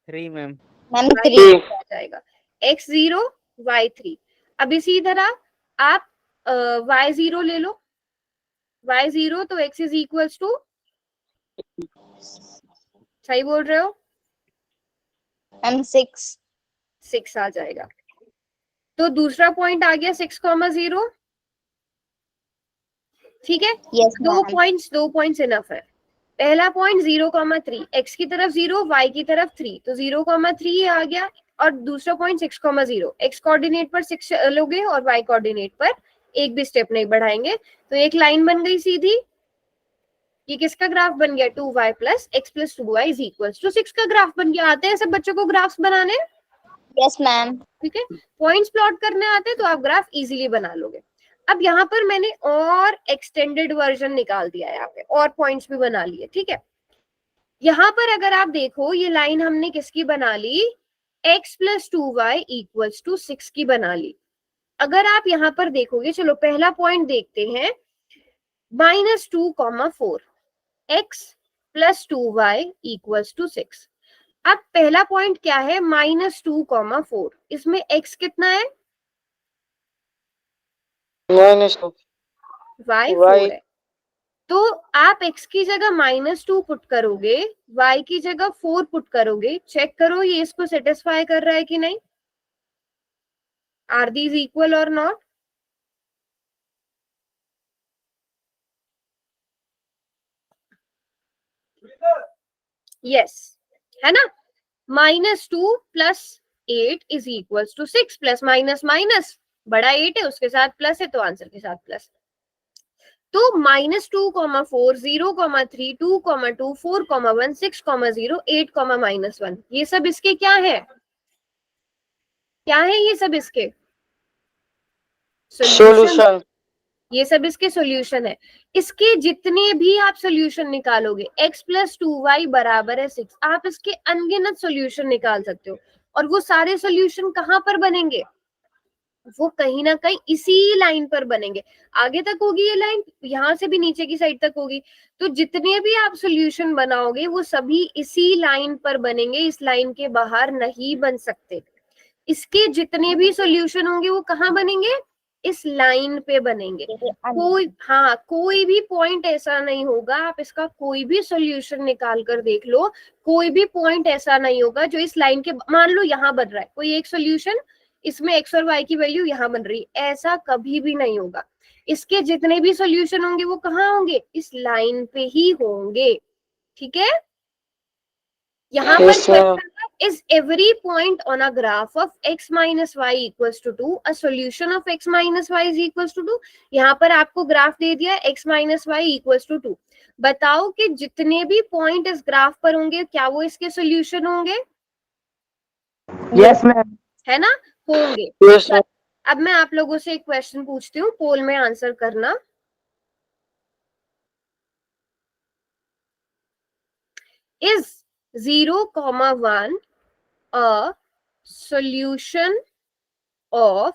Ma'am y 3। आ जाएगा। x 0 y 3। अब इसी तरह आप y 0 ले लो, y 0 तो x इज इक्वल्स टू, सही बोल रहे हो? मैम 6 आ जाएगा। तो दूसरा पॉइंट आ गया 6,0। ठीक है, यस 2 पॉइंट्स इनफ है। पहला पॉइंट 0,3, x की तरफ 0, y की तरफ 3, तो 0,3 आ गया। और दूसरा पॉइंट 6,0, x कोऑर्डिनेट पर 6 लोगे और y कोऑर्डिनेट पर एक भी स्टेप नहीं बढ़ाएंगे, तो एक लाइन बन गई सीधी। ये किसका ग्राफ बन गया? 2y plus x plus 2y is equals to 6 का ग्राफ बन गया। आते हैं सब बच्चों को ग्राफ्स बनाने? Yes, ma'am. ठीक है, पॉइंट्स प्लॉट करने आते हैं तो आप ग्राफ इजीली बना लोगे। अब यहाँ पर मैंने और एक्सटेंडेड वर्जन निकाल दिया है, यहाँ पे और पॉइंट्स भी बना लिए। ठीक है, यहाँ पर अगर आप देखो ये लाइन हमने किसकी बना ली? x plus 2y equals to 6 की बना ली। अगर आप यहाँ पर देखोगे, चलो पहला पॉइंट देखते हैं, -2,4, x plus 2y equals to 6। अब पहला पॉइंट क्या है? -2,4, इसमें x कितना है? -2 y 4 y है। तो आप x की जगह -2 पुट करोगे, y की जगह 4 पुट करोगे, चेक करो ये इसको सेटिस्फाई कर रहा है कि नहीं। आर दीज इक्वल और नॉट? यस, है ना। -2 plus 8 is equals to 6, plus minus minus, बड़ा 8 है उसके साथ प्लस है तो आंसर के साथ प्लस। तो -2,4, 0,3, 2,2, 4,1, 6,0, 8, -1, ये सब इसके क्या है? क्या है ये सब इसके? सॉल्यूशन। ये सब इसके सॉल्यूशन है। इसके जितने भी आप सॉल्यूशन निकालोगे, x प्लस 2y बराबर है 6, आप इसके अनगिनत सॉल्यूशन निकाल सकते हो। और वो सारे सॉल्यूशन कहाँ पर बनेंगे? वो कहीं ना कहीं इसी लाइन पर बनेंगे। आगे तक होगी ये लाइन, यहाँ से भी नीचे की साइड तक होगी। तो जितने भी आप सॉल्यूशन बनाओगे वो सभी इसी लाइन पर बनेंगे, इस लाइन के बाहर नहीं बन सकते। इसके जितने भी सॉल्यूशन होंगे वो कहाँ बनेंगे? इस लाइन पे बनेंगे। कोई भी पॉइंट ऐसा नहीं होगा, आप इसका कोई भी सॉल्यूशन निकाल कर देख लो, कोई भी पॉइंट ऐसा नहीं होगा जो इस लाइन के, मान लो यहाँ बन रहा है कोई एक सॉल्यूशन, इसमें x और y की वैल्यू यहाँ बन रही है, ऐसा कभी भी नहीं होगा। इसके जितने भी सॉल्यूशन होंगे वो कहाँ होंगे? इस लाइन पे ही होंगे। ठीक है, यहाँ पर क्वेश्चन है, is every point on a graph of x minus y equals to 2 a solution of x minus y is equals to 2। यहाँ पर आपको ग्राफ दे दिया है x minus y equals to 2। बताओ कि जितने भी पॉइंट इस ग्राफ पर होंगे क्या वो इसके सॉल्यूशन होंगे? Yes ma'am. है ना, होंगे। yes, अब मैं आप लोगों से एक क्वेश्चन पूछती हूँ, पोल में आंसर करना। Is 0,1 a solution of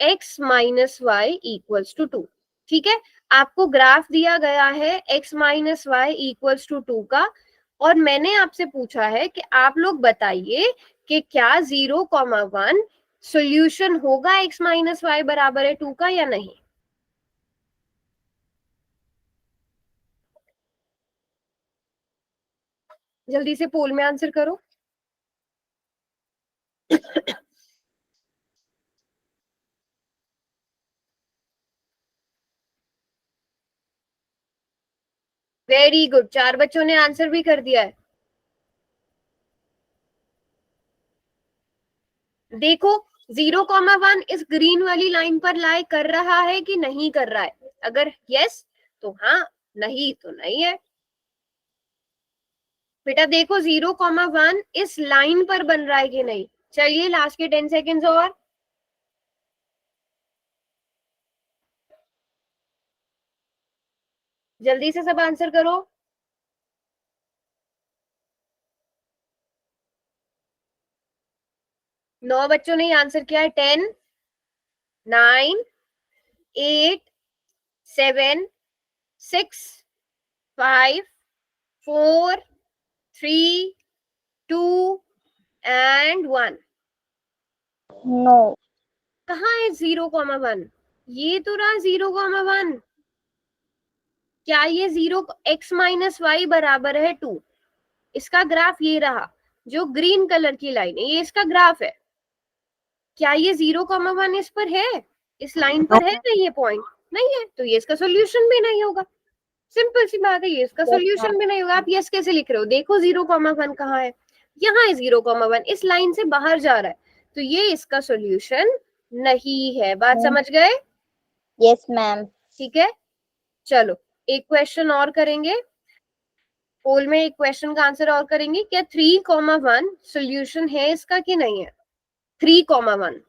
x minus y equals to 2? ठीक है, आपको ग्राफ दिया गया है x minus y equals to 2 का, और मैंने आपसे पूछा है कि आप लोग बताइए कि क्या 0,1 सॉल्यूशन होगा x माइनस वाई बराबर है 2 का या नहीं। जल्दी से पोल में आंसर करो। वेरी गुड, 4 बच्चों ने आंसर भी कर दिया है। देखो 0,1 इस ग्रीन वाली लाइन पर लाई कर रहा है कि नहीं कर रहा है? अगर यस तो हाँ, नहीं तो नहीं है। बेटा देखो 0,1 इस लाइन पर बन रहा है कि नहीं। चलिए लास्ट के 10 सेकेंड्स और। जल्दी से सब आंसर करो। 9 बच्चों ने आंसर किया है। 10, 9, 8, 7, 6, 5, 4, 3, 2 and 1। No. कहाँ है 0,1? ये तो रहा 0,1। क्या ये 0 x माइनस वाई बराबर है 2? इसका ग्राफ ये रहा, जो ग्रीन कलर की लाइन है ये इसका ग्राफ है। क्या ये 0,1 इस पर है, इस लाइन पर है? नहीं, ये पॉइंट नहीं है, तो ये इसका सॉल्यूशन भी नहीं होगा। सिंपल सी बात है, ये इसका Yes, सोल्यूशन भी नहीं होगा। आप यस कैसे लिख रहे हो? देखो 0,1 कहाँ है, यहाँ है 0,1, इस लाइन से बाहर जा रहा है, तो ये इसका सोल्यूशन नहीं है। बात समझ गए? Yes, ma'am. ठीक है, चलो एक क्वेश्चन और करेंगे, पोल में एक क्वेश्चन का आंसर और करेंगे। क्या 3,1 सोल्यूशन है इसका कि नहीं है? 3,1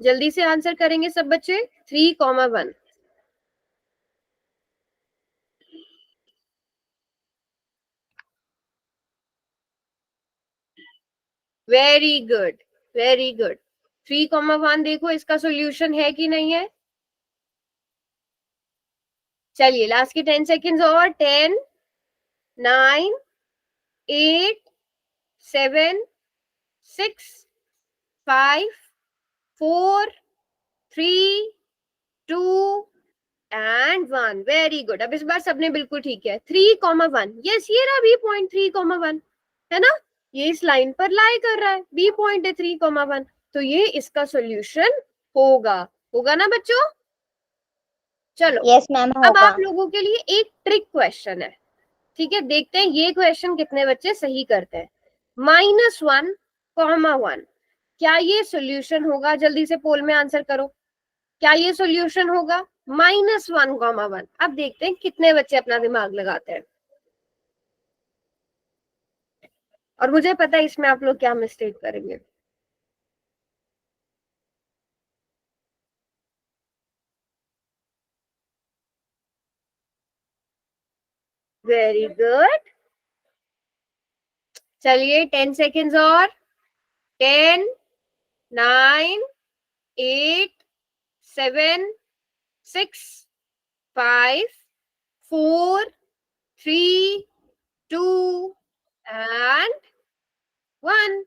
जल्दी से आंसर करेंगे सब बच्चे। 3,1 वेरी गुड, वेरी गुड। 3,1 देखो इसका सोल्यूशन है कि नहीं है? चलिए लास्ट के 10 सेकेंड्स और। 10, 9, 8, 7, 6, 5, 4, 3, 2 एंड 1। Very good. अब इस बार सबने बिल्कुल ठीक है। 3,1 यस, ये रहा बी पॉइंट 3,1 है ना, ये इस लाइन पर लाई कर रहा है, बी पॉइंट है 3,1, तो ये इसका सोल्यूशन होगा। होगा ना बच्चों? चलो Yes, ma'am. अब होगा. आप लोगों के लिए एक ट्रिक क्वेश्चन है, ठीक है, देखते हैं ये क्वेश्चन कितने बच्चे सही करते हैं। -1,1 क्या ये सोल्यूशन होगा? जल्दी से पोल में आंसर करो, क्या ये सोल्यूशन होगा? -1,1। अब देखते हैं कितने बच्चे अपना दिमाग लगाते हैं, और मुझे पता है इसमें आप लोग क्या मिस्टेक करेंगे। Very good. चलिए 10 सेकेंड्स और। 10, 9, 8, 7, 6, 5, 4, 3, 2 एंड 1।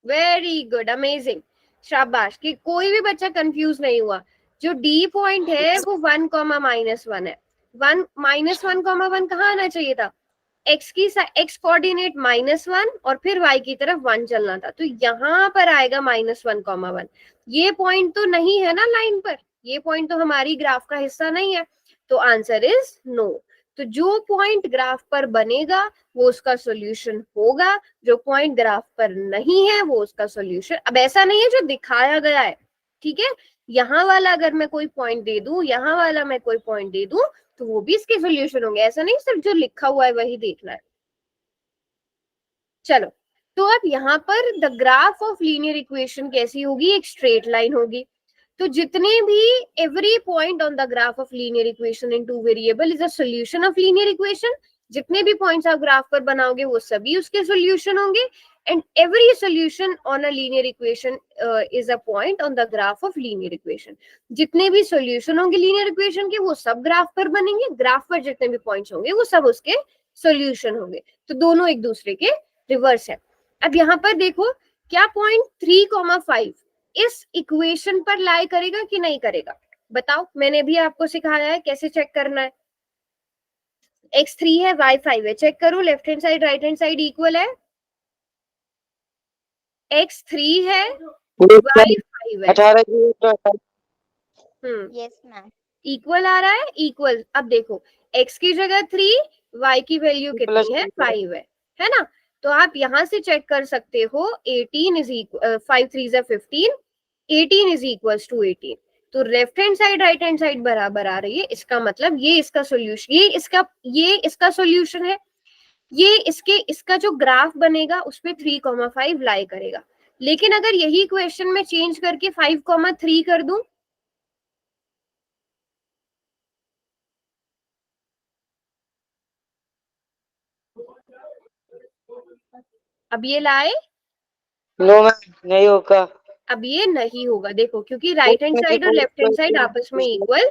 वेरी गुड, अमेजिंग, शाबाश। कि कोई भी बच्चा कंफ्यूज नहीं हुआ। जो डी पॉइंट है वो 1,-1 है। 1 कहाँ आना चाहिए था? एक्स कोऑर्डिनेट -1 और फिर y की तरफ 1 चलना था, तो यहाँ पर आएगा -1,1। ये पॉइंट तो नहीं है ना लाइन पर, ये पॉइंट तो हमारी ग्राफ का हिस्सा नहीं है, तो आंसर इज नो। तो जो पॉइंट ग्राफ पर बनेगा वो उसका सोल्यूशन होगा, जो पॉइंट ग्राफ पर नहीं है वो उसका सोल्यूशन। अब ऐसा नहीं है जो दिखाया गया है, ठीक है, यहाँ वाला अगर मैं कोई पॉइंट दे दूं, यहाँ वाला मैं कोई पॉइंट दे दूं, तो वो भी इसके सोल्यूशन होंगे। ऐसा नहीं सिर्फ जो लिखा हुआ है वही देखना है। चलो, तो अब यहाँ पर the graph of linear equation कैसी होगी? एक स्ट्रेट लाइन होगी। तो जितने भी every point on the graph of linear equation in two variable is a solution of linear equation. जितने भी पॉइंट्स आप ग्राफ पर बनाओगे वो सभी उसके सोल्यूशन होंगे, and every solution on a linear equation is a point on the graph of linear equation. जितने भी सोल्यूशन होंगे लीनियर इक्वेशन के वो सब ग्राफ पर बनेंगे, ग्राफ पर जितने भी पॉइंट्स होंगे वो सब उसके सोल्यूशन होंगे। तो दोनों एक दूसरे के रिवर्स है। अब यहाँ पर देखो, क्या पॉइंट 3,5 इस इक्वेशन पर लाई करेगा कि नहीं करेगा? बताओ, मैंने भी आपको सिखाया है कैसे चेक करना है। x3 है, y5 है, चेक करो left hand side right hand side equal है। x3 है, y5 है, 18 Yes, ma'am. इक्वल आ रहा है, इक्वल। अब देखो x की जगह 3, y की वैल्यू कितनी है? 5 है ना। तो आप यहां से चेक कर सकते हो 18 is equal 5 3 is 15, 18 is equals to 18। तो left hand side right hand side बराबर आ रही है, इसका मतलब ये इसका सोल्यूशन, ये इसका सोल्यूशन है। ये इसका जो ग्राफ बनेगा उसपे 3,5 लाई करेगा। लेकिन अगर यही क्वेश्चन में चेंज करके 5,3 कर दूं, अब ये लाए, नो मैम, नहीं होगा। अब ये नहीं होगा। देखो, क्योंकि राइट हैंड साइड और लेफ्ट हैंड साइड आपस में इक्वल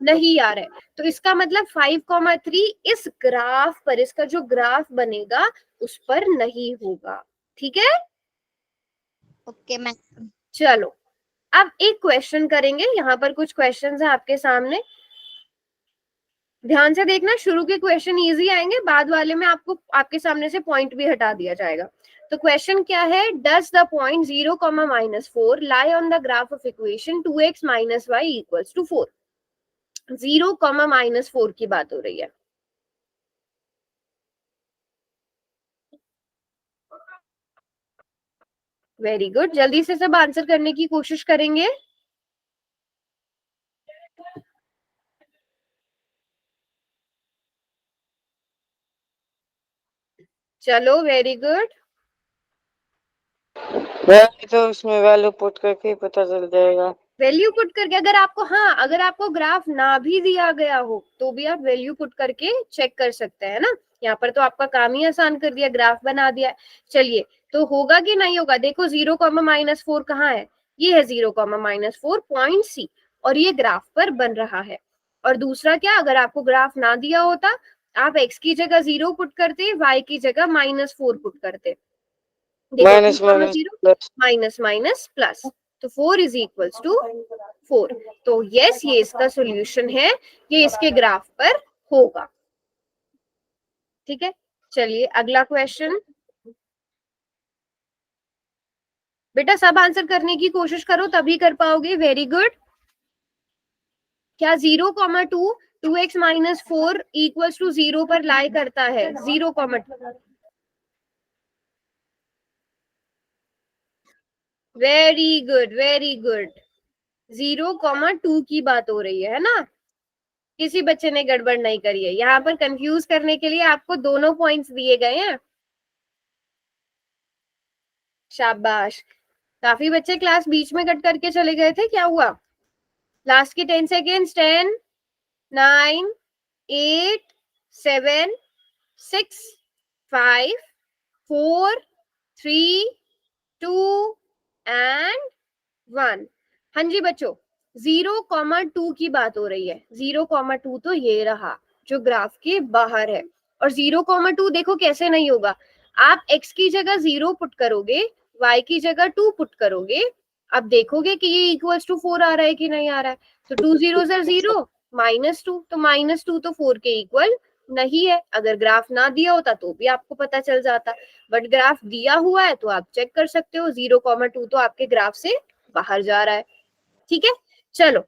नहीं आ रहा है, तो इसका मतलब 5,3 इस ग्राफ पर, इसका जो ग्राफ बनेगा उस पर नहीं होगा। ठीक है, Okay, ma'am. चलो अब एक क्वेश्चन करेंगे। यहाँ पर कुछ क्वेश्चंस है आपके सामने, ध्यान से देखना। शुरू के क्वेश्चन इजी आएंगे, बाद वाले में आपको आपके सामने से पॉइंट भी हटा दिया जाएगा। तो क्वेश्चन क्या है? Does the point 0, -4 lie on the graph of equation 2x - y = 4। 0, -4 की बात हो रही है। वेरी गुड, जल्दी से सब आंसर करने की कोशिश करेंगे। चलो, वेरी गुड। वैल्यू तो उसमें वैल्यू पुट करके ही पता चल जाएगा। वैल्यू पुट करके, अगर आपको ग्राफ ना भी दिया गया हो तो भी आप वैल्यू पुट करके चेक कर सकते हैं ना। यहाँ पर तो आपका काम ही आसान कर दिया, ग्राफ बना दिया। चलिए, तो होगा कि नहीं होगा? देखो 0, -4 कहाँ है? ये है 0, -4 पॉइंट सी, और ये ग्राफ पर बन रहा है। और दूसरा क्या, अगर आपको ग्राफ ना दिया होता, आप x की जगह 0 पुट करते, y की जगह -4 पुट करते। देखो 2, minus minus 0, plus. Minus minus plus, तो 4 इज इक्वल्स टू 4। तो यस, ये इसका सॉल्यूशन है, ये इसके ग्राफ पर होगा। ठीक है, चलिए अगला क्वेश्चन। बेटा सब आंसर करने की कोशिश करो, तभी कर पाओगे। Very good. क्या 0, 2, 2x - 4 इक्वल्स टू 0 पर लाई करता है? 0, 2। Very good, very good. 0, 2 की बात हो रही है ना? किसी बच्चे ने गड़बड़ नहीं करी है। यहाँ पर कंफ्यूज करने के लिए आपको दोनों पॉइंट्स दिए गए हैं। शाबाश। काफी बच्चे क्लास बीच में कट करके चले गए थे, क्या हुआ? लास्ट के 10 सेकेंड्स। 10, 9, 8, 7, 6, 5, 4, 3, 2 एंड 1। हाँ जी बच्चों, 0, 2 की बात हो रही है। 0, 2 तो ये रहा जो ग्राफ के बाहर है। और 0, 2 देखो कैसे नहीं होगा। आप x की जगह 0 पुट करोगे, y की जगह 2 पुट करोगे, अब देखोगे कि ये इक्वल्स टू 4 आ रहा है कि नहीं आ रहा है। तो 2 zeros are 0, -2, तो -2 तो 4 के इक्वल नहीं है। अगर ग्राफ ना दिया होता तो भी आपको पता चल जाता, बट ग्राफ दिया हुआ है तो आप चेक कर सकते हो। 0, 2 तो आपके ग्राफ से बाहर जा रहा है। ठीक है, चलो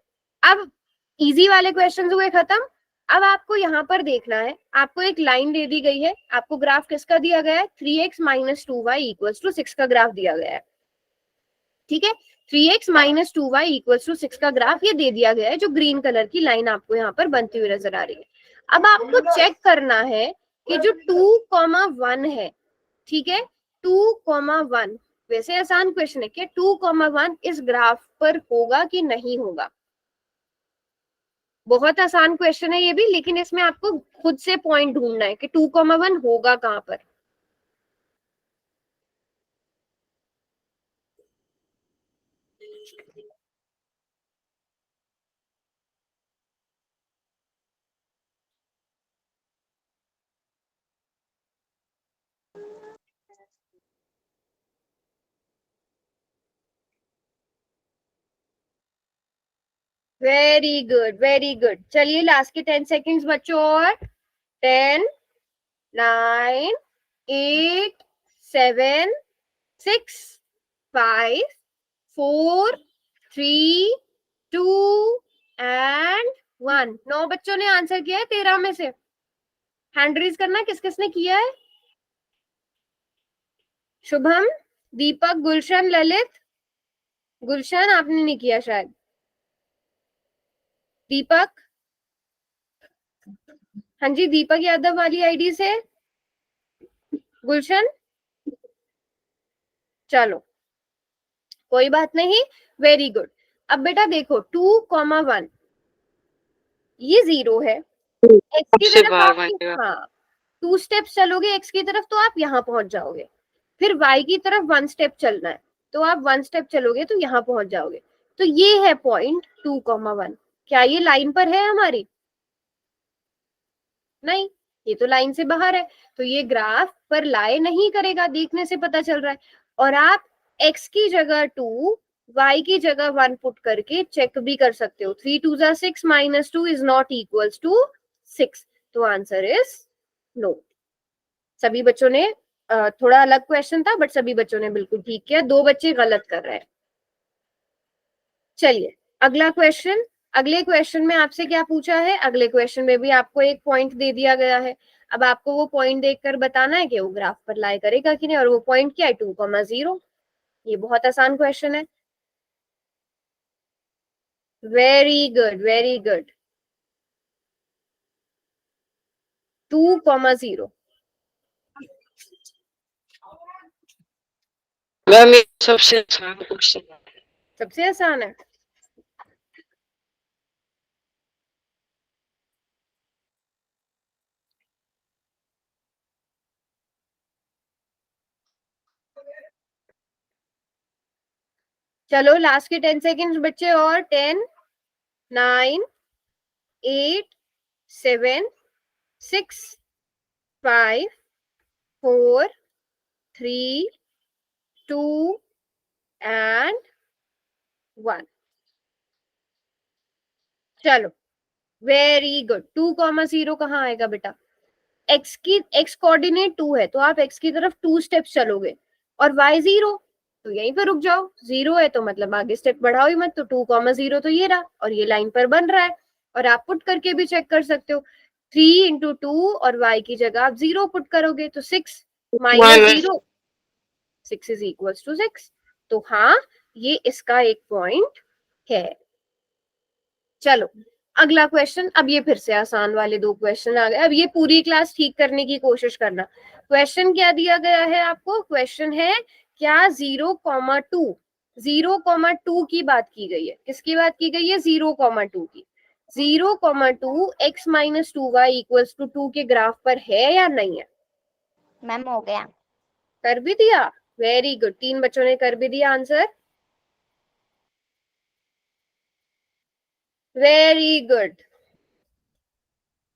अब इजी वाले क्वेश्चंस हुए खत्म। अब आपको यहाँ पर देखना है, आपको एक लाइन दे दी गई है, आपको ग्राफ किसका दिया गया है? 3x - 2y = 6 का ग्राफ दिया गया है। ठीक है, 3x - 2y = 6 का ग्राफ ये दे दिया गया है, जो ग्रीन कलर की लाइन आपको यहाँ पर बनती हुई नजर आ रही है। अब आपको चेक करना है कि जो 2, 1 है, ठीक है, 2, 1, वैसे आसान क्वेश्चन है कि 2, 1 इस ग्राफ पर होगा कि नहीं होगा। बहुत आसान क्वेश्चन है ये भी, लेकिन इसमें आपको खुद से पॉइंट ढूंढना है कि 2, 1 होगा कहां पर। Very good, very good. चलिए लास्ट के 10 सेकेंड्स बच्चों, और 10, 9, 8, 7, 6, 5, 4, 3, 2 एंड 1। 9 बच्चों ने आंसर किया है 13 में से। हैंड रेज करना किस किसने किया है? शुभम, दीपक, गुलशन, ललित। गुलशन आपने नहीं किया शायद। दीपक, हाँ जी, दीपक यादव वाली आईडी से। गुलशन, चलो कोई बात नहीं, वेरी गुड। अब बेटा देखो 2, 1 ये 0 है, एक्स की सबसे तरफ बाहर आप, बनेगा। हाँ 2 स्टेप्स चलोगे एक्स की तरफ तो आप यहाँ पहुंच जाओगे। फिर y की तरफ 1 स्टेप चलना है, तो आप 1 स्टेप चलोगे तो यहाँ पहुंच जाओगे। तो ये है पॉइंट 2, 1। क्या ये लाइन पर है हमारी? नहीं, ये तो लाइन से बाहर है, तो ये ग्राफ पर लाई नहीं करेगा, देखने से पता चल रहा है। और आप x की जगह 2, y की जगह 1 पुट करके चेक भी कर सकते हो। 3 2 6 -2 इज नॉट इक्वल्स टू 6, तो आंसर इज नो। सभी बच्चों ने थोड़ा अलग क्वेश्चन था, बट सभी बच्चों ने बिल्कुल ठीक किया। 2 बच्चे गलत कर रहे हैं। चलिए अगला क्वेश्चन, अगले क्वेश्चन में आपसे क्या पूछा है, अगले क्वेश्चन में भी आपको एक पॉइंट दे दिया गया है। अब आपको वो पॉइंट देखकर बताना है कि वो ग्राफ पर लाई करेगा कि नहीं, और वो पॉइंट क्या है 2,0। ये बहुत आसान क्वेश्चन है। Very good, very good. 2,0। Ma'am ये सबसे आसान क्वेश्चन है। सबसे आसान है। चलो लास्ट के 10 सेकेंड्स बच्चे, और 10, 9, 8, 7, 6, 5, 4, 3, 2 एंड 1। चलो वेरी गुड। 2,0 कहाँ आएगा बेटा, एक्स कोऑर्डिनेट 2 है तो आप एक्स की तरफ 2 स्टेप्स चलोगे, और y 0 तो यहीं पे रुक जाओ। 0 है तो मतलब आगे स्टेप बढ़ाओ ही मत, तो 2,0 तो ये रहा, और ये लाइन पर बन रहा है। और आप पुट करके भी चेक कर सकते हो, 3 इंटू 2 और y की जगह आप 0 पुट करोगे तो 6 माइनस 0, 6 इज इक्वल टू 6। तो हाँ, ये इसका एक पॉइंट है। चलो अगला क्वेश्चन। अब ये फिर से आसान वाले 2 क्वेश्चन आ गए। अब ये पूरी क्लास ठीक करने की कोशिश करना। क्वेश्चन क्या दिया गया है आपको, क्वेश्चन है क्या 0,2, 0,2 की बात की गई है। किसकी बात की गई है, 0,2 की। 0,2 x minus 2y equals to 2 के ग्राफ पर है या नहीं है। मैम हो गया। कर भी दिया, वेरी गुड। 3 बच्चों ने कर भी दिया आंसर, वेरी गुड।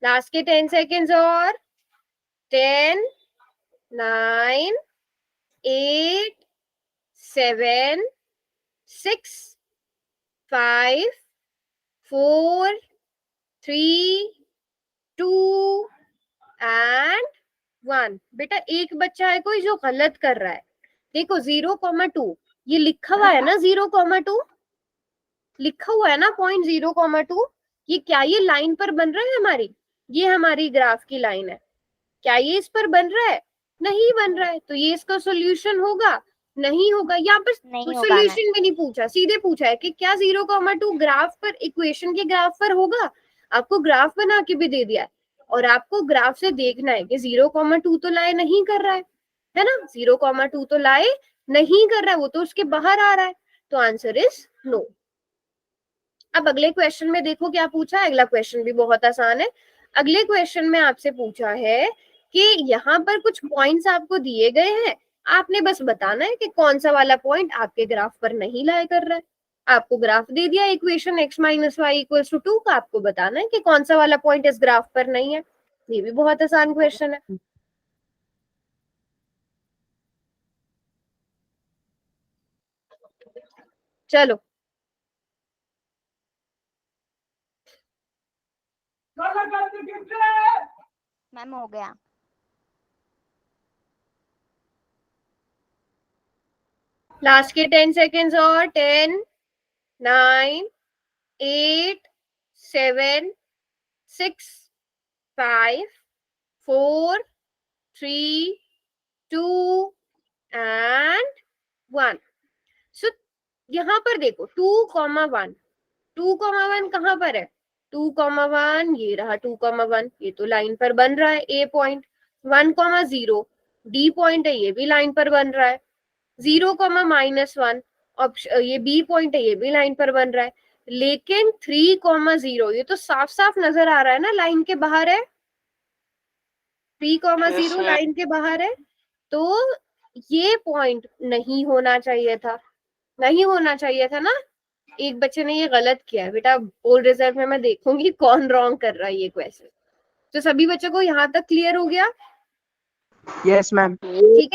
लास्ट के 10 सेकेंड्स और 10, 9, 8, 7, 6, 5, 4, 3, 2 एंड 1। बेटा एक बच्चा है कोई जो गलत कर रहा है। देखो 0,2 ये लिखा हुआ है ना, 0,2 लिखा हुआ है ना, पॉइंट 0,2। ये क्या ये लाइन पर बन रहा है हमारी, ये हमारी ग्राफ की लाइन है, क्या ये इस पर बन रहा है, नहीं बन रहा है। तो ये इसका सॉल्यूशन होगा, नहीं होगा। यहाँ पर नहीं होगा मैम। सॉल्यूशन भी नहीं पूछा, सीधे पूछा है कि क्या 0,2 ग्राफ पर, इक्वेशन के ग्राफ पर होगा। आपको ग्राफ बना के भी दे दिया है, और आपको ग्राफ से देखना है कि 0,2 तो लाए नहीं कर रहा है ना, 0,2 तो लाए नहीं कर रहा है, वो तो उसके बाहर आ रहा है। तो आंसर इज नो। अब अगले क्वेश्चन में देखो क्या पूछा है। अगला क्वेश्चन भी बहुत आसान है। अगले क्वेश्चन में आपसे पूछा है कि यहाँ पर कुछ पॉइंट्स आपको दिए गए हैं, आपने बस बताना है कि कौन सा वाला पॉइंट आपके ग्राफ पर नहीं लाया कर रहा है। आपको ग्राफ दे दिया equation x minus y equals to 2 का, आपको बताना है कि कौन सा वाला पॉइंट इस ग्राफ पर नहीं है। ये भी बहुत आसान क्वेश्चन है। चलो मैम हो गया। लास्ट के 10 सेकेंड्स और 10, 9, 8, 7, 6, 5, 4, 3, 2 एंड 1। सो यहाँ पर देखो 2,1, 2,1 कहाँ पर है, 2,1 ये रहा 2,1, ये तो लाइन पर बन रहा है ए पॉइंट। 1,0 डी पॉइंट है, ये भी लाइन पर बन रहा है। 0,-1 ऑप्शन ये बी पॉइंट है, ये भी लाइन पर बन रहा है। लेकिन 3,0 ये तो साफ साफ नजर आ रहा है ना, लाइन के बाहर है। 3,0 लाइन के बाहर है, तो ये पॉइंट नहीं होना चाहिए था, नहीं होना चाहिए था ना। एक बच्चे ने ये गलत किया है बेटा, बोर्ड रिजल्ट में मैं देखूंगी कौन रॉन्ग कर रहा है ये क्वेश्चन। तो सभी बच्चों को यहाँ तक क्लियर हो गया, यस मैम। ठीक है।